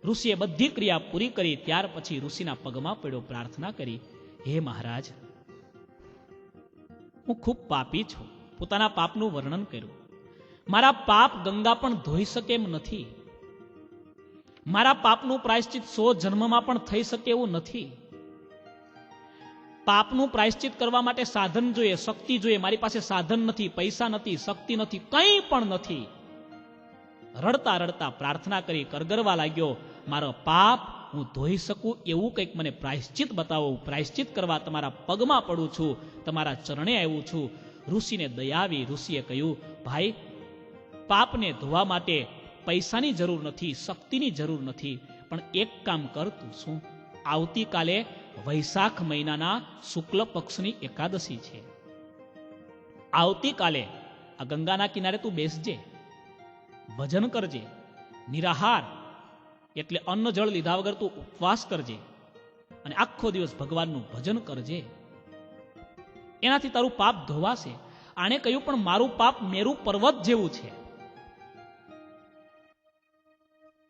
ઋષિએ બધી ક્રિયા પૂરી કરી. ત્યાર પછી ઋષિના પગમાં પડ્યો, પ્રાર્થના કરી, હે મહારાજ, હું ખૂબ પાપી છું. પોતાના પાપનું વર્ણન કર્યું. મારા પાપ ગંગા પણ ધોઈ શકે એમ નથી. મારા પાપનું પ્રાયશ્ચિત 100 જન્મમાં પણ થઈ શકે એવું નથી. પાપનું પ્રાયશ્ચિત કરવા માટે સાધન જોઈએ, શક્તિ જોઈએ. મારી પાસે સાધન નથી, પૈસા નથી, શક્તિ નથી, કંઈ પણ નથી. રડતા રડતા પ્રાર્થના કરી, કરગરવા લાગ્યો, મારો પાપ હું ધોઈ શકું એવું કંઈક મને પ્રાયશ્ચિત બતાવો. પ્રાયશ્ચિત કરવા તમારા પગમાં પડું છું, તમારા ચરણે આવ્યું છું. ઋષિને દયા આવી. ઋષિએ કહ્યું, ભાઈ, પાપને ધોવા માટે પૈસાની જરૂર નથી, શક્તિની જરૂર નથી, પણ એક કામ કર. તું શું? આવતીકાલે વૈશાખ મહિનાના શુક્લ પક્ષની એકાદશી છે. આવતીકાલે આ ગંગાના કિનારે તું બેસજે, ભજન કરજે, નિરાહાર એટલે અન્ન જળ લીધા વગર તું ઉપવાસ કરજે અને આખો દિવસ ભગવાનનું ભજન કરજે. એનાથી તારું પાપ ધોવાશે. આણે કહ્યું, પણ મારું પાપ મેરુ પર્વત જેવું છે.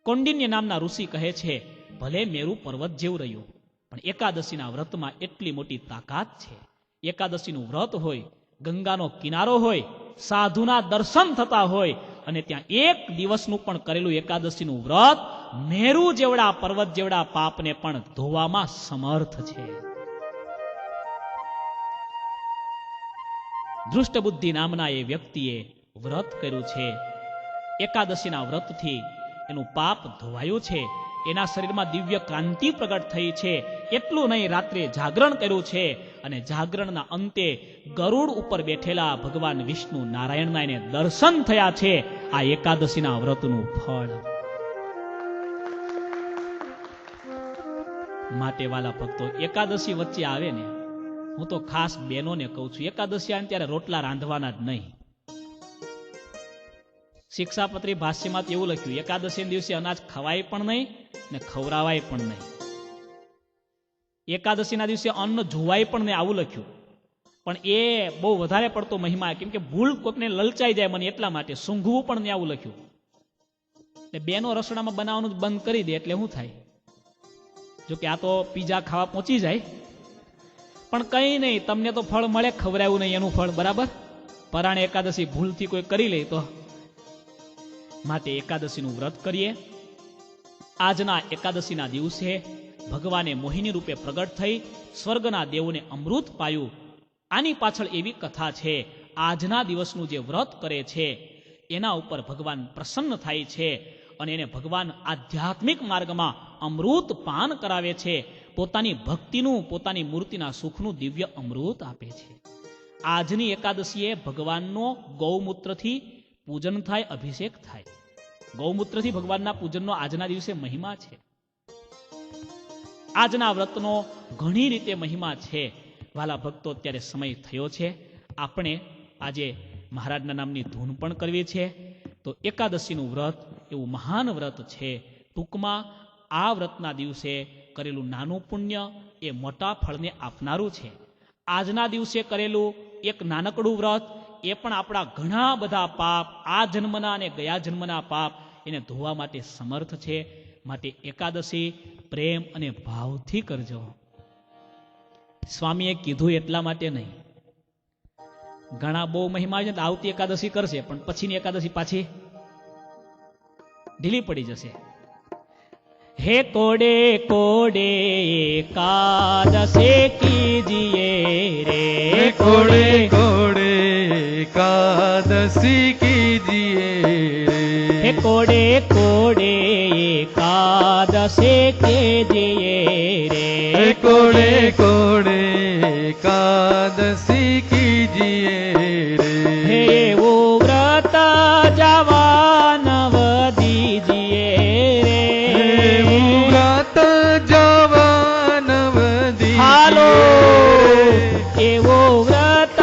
કૌંડિન્ય નામના ઋષિ કહે છે, ભલે મેરુ પર્વત જેવું રહ્યું, પણ એકાદશીના વ્રતમાં એટલી મોટી તાકાત છે. એકાદશીનું વ્રત હોય, ગંગાનો કિનારો હોય, સાધુના દર્શન થતા હોય અને ત્યાં એક દિવસનું પણ કરેલું એકાદશીનું વ્રત મેરુ જેવડા પર્વત જેવડા પાપને પણ ધોવામાં સમર્થ છે. દૃષ્ટ બુદ્ધિ નામના એ વ્યક્તિએ વ્રત કર્યું છે. એકાદશીના વ્રતથી એનું પાપ ધોવાયું છે. એના શરીરમાં દિવ્ય ક્રાંતિ પ્રગટ થઈ છે. એટલું નહીં, રાત્રે જાગરણ કર્યું છે અને જાગરણના અંતે ગરુડ ઉપર બેઠેલા ભગવાન વિષ્ણુ નારાયણના એને દર્શન થયા છે. આ એકાદશીના વ્રતનું ફળ. માટે વાલા ભક્તો, એકાદશી વચ્ચે આવે ને, હું તો ખાસ બહેનોને કહું છું, એકાદશી આવે ત્યારે રોટલા રાંધવાના જ નહીં. શિક્ષાપત્રી ભાષ્યમાં એવું લખ્યું, એકાદશી દિવસે અનાજ ખવાય પણ નહીં ને ખવરાવાય પણ નહીં. એકાદશીના દિવસે અન્ન જોવાય પણ નહીં, આવું લખ્યું. પણ એ બહુ વધારે પડતો મહિમા, કેમ કે ભૂલ કોઈકને લલચાઈ જાય મને એટલા માટે સૂંઘવું પણ આવું લખ્યું. એટલે બેનો રસોડામાં બનાવવાનું જ બંધ કરી દે એટલે શું થાય? જો કે આ તો પીઝા ખાવા પહોંચી જાય, પણ કઈ નહીં, તમને તો ફળ મળે, ખવડાવ્યું નહીં એનું ફળ, બરાબર. પરાણે એકાદશી ભૂલથી કોઈ કરી લે તો. માટે એકાદશીનું વ્રત કરીએ. આજના એકાદશીના દિવસે ભગવાને મોહિની રૂપે પ્રગટ થઈ સ્વર્ગના દેવોને અમૃત પાયું. આની પાછળ એવી કથા છે, આજના દિવસનું જે વ્રત કરે છે એના ઉપર ભગવાન પ્રસન્ન થાય છે અને એને ભગવાન આધ્યાત્મિક માર્ગમાં અમૃત પાન કરાવે છે. પોતાની ભક્તિનું, પોતાની મૂર્તિના સુખનું દિવ્ય અમૃત આપે છે. આજની એકાદશીએ ભગવાનનો ગૌમૂત્રથી પૂજન થાય, અભિષેક થાય. ગૌમૂત્રથી ભગવાનના પૂજનનો આજના દિવસે મહિમા છે. આજના વ્રતનો ઘણી રીતે મહિમા છે. વાલા ભક્તો, અત્યારે સમય થયો છે, આપણે આજે મહારાજના નામની ધૂન પણ કરવી છે. તો એકાદશીનું વ્રત એવું મહાન વ્રત છે. ટૂંકમાં આ વ્રતના દિવસે કરેલું નાનું પુણ્ય એ મોટા ફળને આપનારું છે. આજના દિવસે કરેલું એક નાનકડું વ્રત એ પણ આપણા ઘણા બધા પાપ, આ જન્મના અને ગયા જન્મના પાપ એને ધોવા માટે સમર્થ છે. માટે એકાદશી પ્રેમ અને ભાવથી કરજો. સ્વામીએ કીધું એટલા માટે નહીં. ઘણા બહુ મહિમા છે, આવતી એકાદશી કરશે પણ પછીની એકાદશી પાછી ઢીલી પડી જશે. હે કોડે કોડે એકાદશી કીજીએ રે, કોડે કોડે एकादशी कीजिए હે કોડે કોડે એકાદશી કીજીએ રે, कोड़े कोड़े एकादशी कीजिए હે रे વો વ્રત જવા નવ દીજીએ રે, व्रत जवानव હાલો दीजिए એવો વ્રત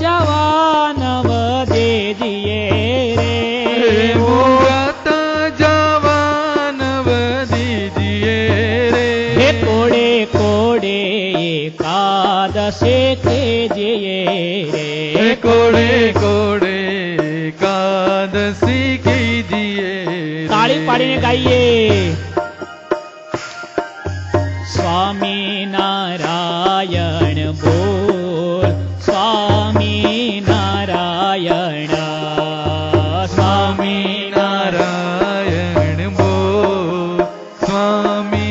જવાનવ દેજીએ રે, व्रत जवानव दीजिए હે रे કોડે કોડે એકાદશી કીજીએ રે, कोड़े कोड़े एकादशी कीजिए તાળી પાડીને ગાઈએ. સ્વામી નારાયણ બોલ, સ્વામી નારાયણ, સ્વામી नारायण बोल स्वामी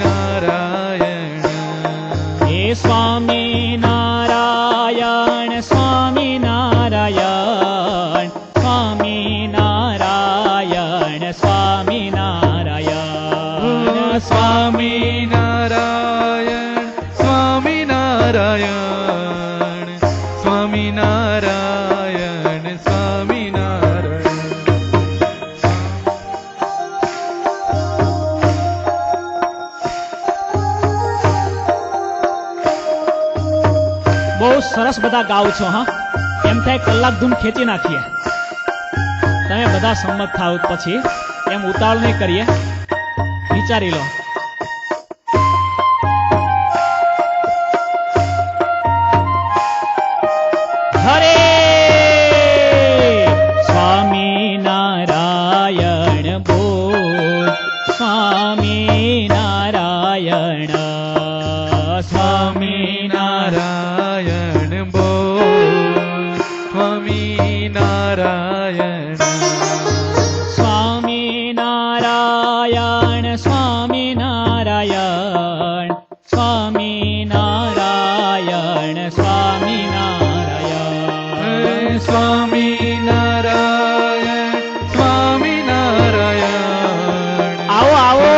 नारायण હે સ્વામી નારાયણ, સ્વામી નારાયણ, સ્વામી નારાયણ, સ્વામી નારાયણ, स्वामी नारायण स्वामी नारायण स्वामी नारायण स्वामी नारायण બહુ સરસ બધા ગાવ છો. હા, એમ થાય કલાક ધૂન ખેંચી નાખીએ. તમે બધા સંમત થાવ પછી એમ ઉતાવળ નહીં કરીએ, વિચારી લો. હરે સ્વામી નારાયણ બોલ, સ્વામી નારાયણ, સ્વામી नारायण बोल स्वामी नारायण સ્વામી નારાયણ, સ્વામી નારાયણ, સ્વામી નારાયણ, સ્વામી નારાયણ, स्वामी नारायण स्वामी नारायण આવો આવો.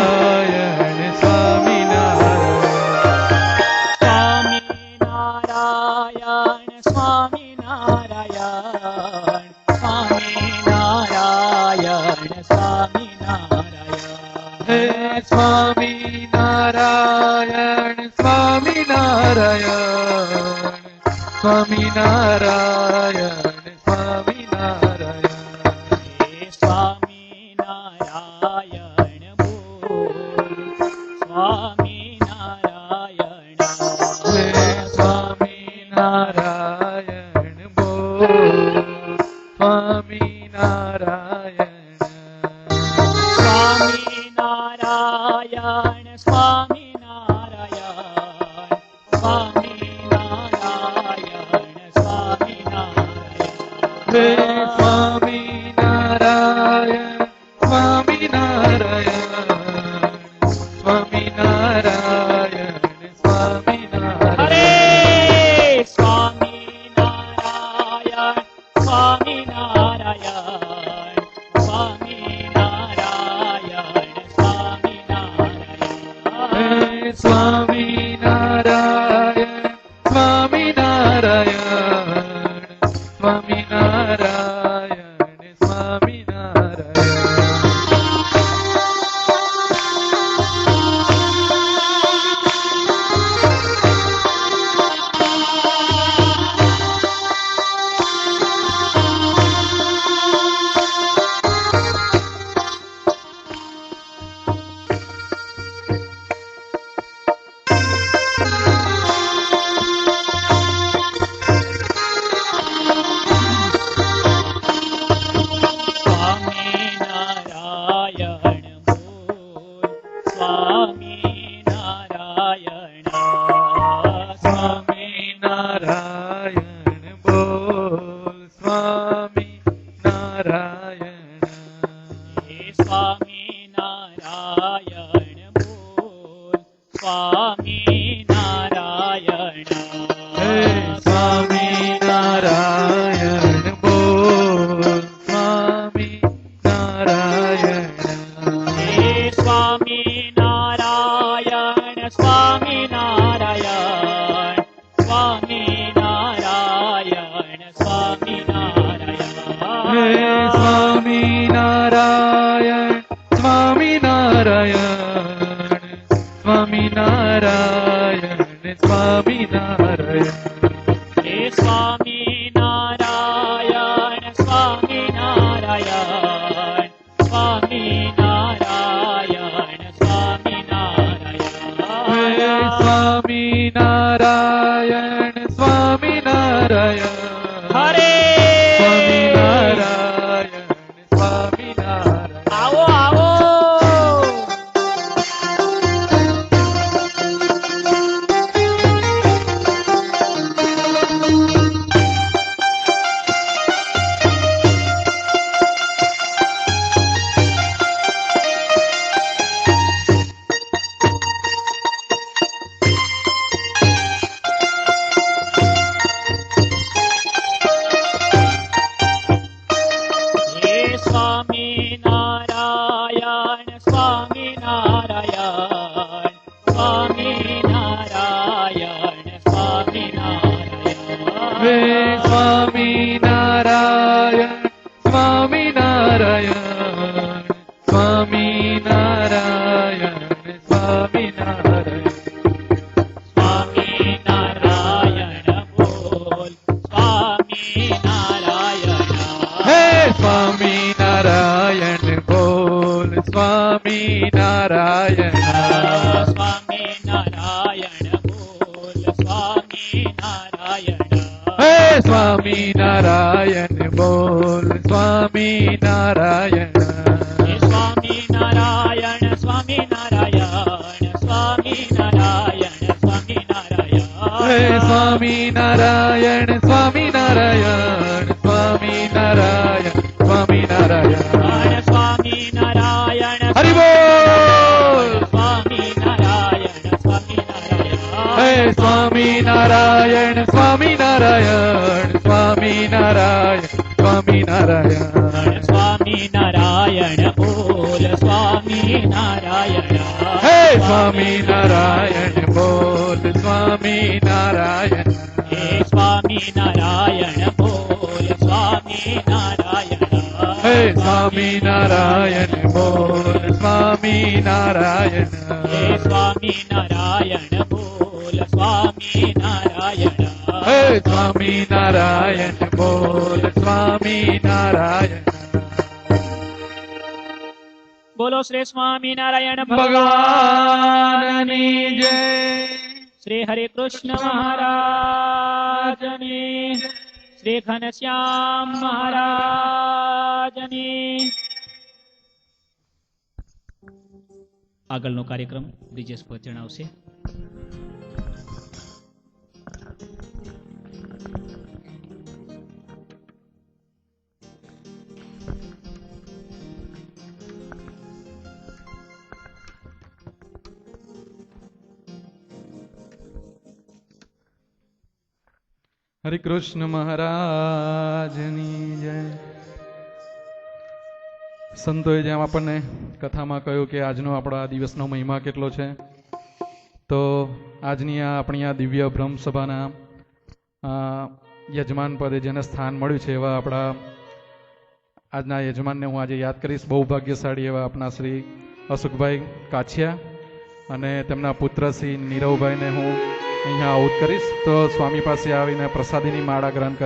नारायण स्वामी नारायण સ્વામી નારાયણ, સ્વામી નારાયણ, સ્વામી નારાયણ, हे સ્વામી નારાયણ. स्वामी नारायण स्वामी नारायण स्वामी नारायण स्वामी नारायण હે સ્વામી નારાયણ બોલ, સ્વામી નારાયણ, हे स्वामी હે સ્વામી નારાયણ સ્વામી નારાયણ સ્વામી નારાયણ સ્વામી નારાયણ હરે સ્વામી નારાયણ સ્વામી નારાયણ સ્વામી નારાયણ સ્વામી નારાયણ હે સ્વામી નારાયણ સ્વામી નારાયણ સ્વામી નારાયણ સ્વામી નારાયણ સ્વામી નારાયણ બોલ સ્વામી નારાયણ સ્વામી નારાયણ બોલ સ્વામી નારાયણ હે સ્વામી નારાયણ બોલ સ્વામી નારાયણ હે સ્વામી નારાયણ બોલ સ્વામી નારાયણ હે સ્વામી નારાયણ સ્વામી નારાયણ સ્વામી નારાયણ સ્વામી હે નારાયણ સ્વામી નારાયણ સ્વામી નારાયણ સ્વામી નારાયણ હે સ્વામી નારાયણ સ્વામી નારાયણ સ્વામી નારાયણ સ્વામી હે સ્વામી નારાયણ સ્વામી નારાયણ હરે સ્વામી નારાયણ સ્વામી નારાયણ આવો આવો હે સ્વામી નારાયણ સ્વામી નારાયણ સ્વામી નારાયણ સ્વામી હે નારાયણ સ્વામી નારાયણ સ્વામી નારાયણ સ્વામી નારાયણ સ્વામી નારાયણ સ્વામી નારાયણ બોલ સ્વામી નારાયણ હે સ્વામી નારાયણ બોલ સ્વામી નારાયણ સ્વામી નારાયણ બોલ સ્વામી નારાયણ હે સ્વામી નારાયણ બોલ સ્વામી નારાયણ હે સ્વામી નારાયણ સ્વામી નારાયણ સ્વામી નારાયણ સ્વામી નારાયણ હે સ્વામી નારાયણ સ્વામી નારાયણ સ્વામી નારાયણ સ્વામી નારાયણ સ્વામી નારાયણ હરિ બોલ સ્વામી નારાયણ સ્વામી નારાયણ હે સ્વામી નારાયણ સ્વામી નારાયણ સ્વામી નારાયણ સ્વામી નારાયણ સ્વામી નારાયણ બોલ સ્વામી નારાયણ હે સ્વામી નારાયણ બોલ સ્વામી નારાયણ હે સ્વામી નારાયણ બોલ સ્વામી નારાયણ હે સ્વામી નારાયણ બોલ સ્વામી નારાયણ હે સ્વામી નારાયણ બોલ સ્વામી નારાયણ હે સ્વામી નારાયણ બોલ સ્વામી નારાયણ બોલો શ્રી સ્વામી નારાયણ ભગવાનની જય શ્રી હરે કૃષ્ણ મહારાજની શ્રી ઘનશ્યામ મહારાજની આગળનો કાર્યક્રમ બ્રિજેશ પર જણાવશે. હરિકૃષ્ણ મહારાજની જય. સંતોએ જેમ આપણને કથામાં કહ્યું કે આજનો આપણા દિવસનો મહિમા કેટલો છે, તો આજની આપણી આ દિવ્ય બ્રહ્મ સભાના યજમાન પદે જેને સ્થાન મળ્યું છે એવા આપણા આજના યજમાનને હું આજે યાદ કરીશ. બહુ ભાગ્યશાળી એવા આપણા શ્રી અશોકભાઈ કાછિયા અને તેમના પુત્ર શ્રી નીરવભાઈને હું અહીંયા આઉટ કરીશ. તો સ્વામી પાસે આવીને પ્રસાદીની માળા ગ્રહણ કરી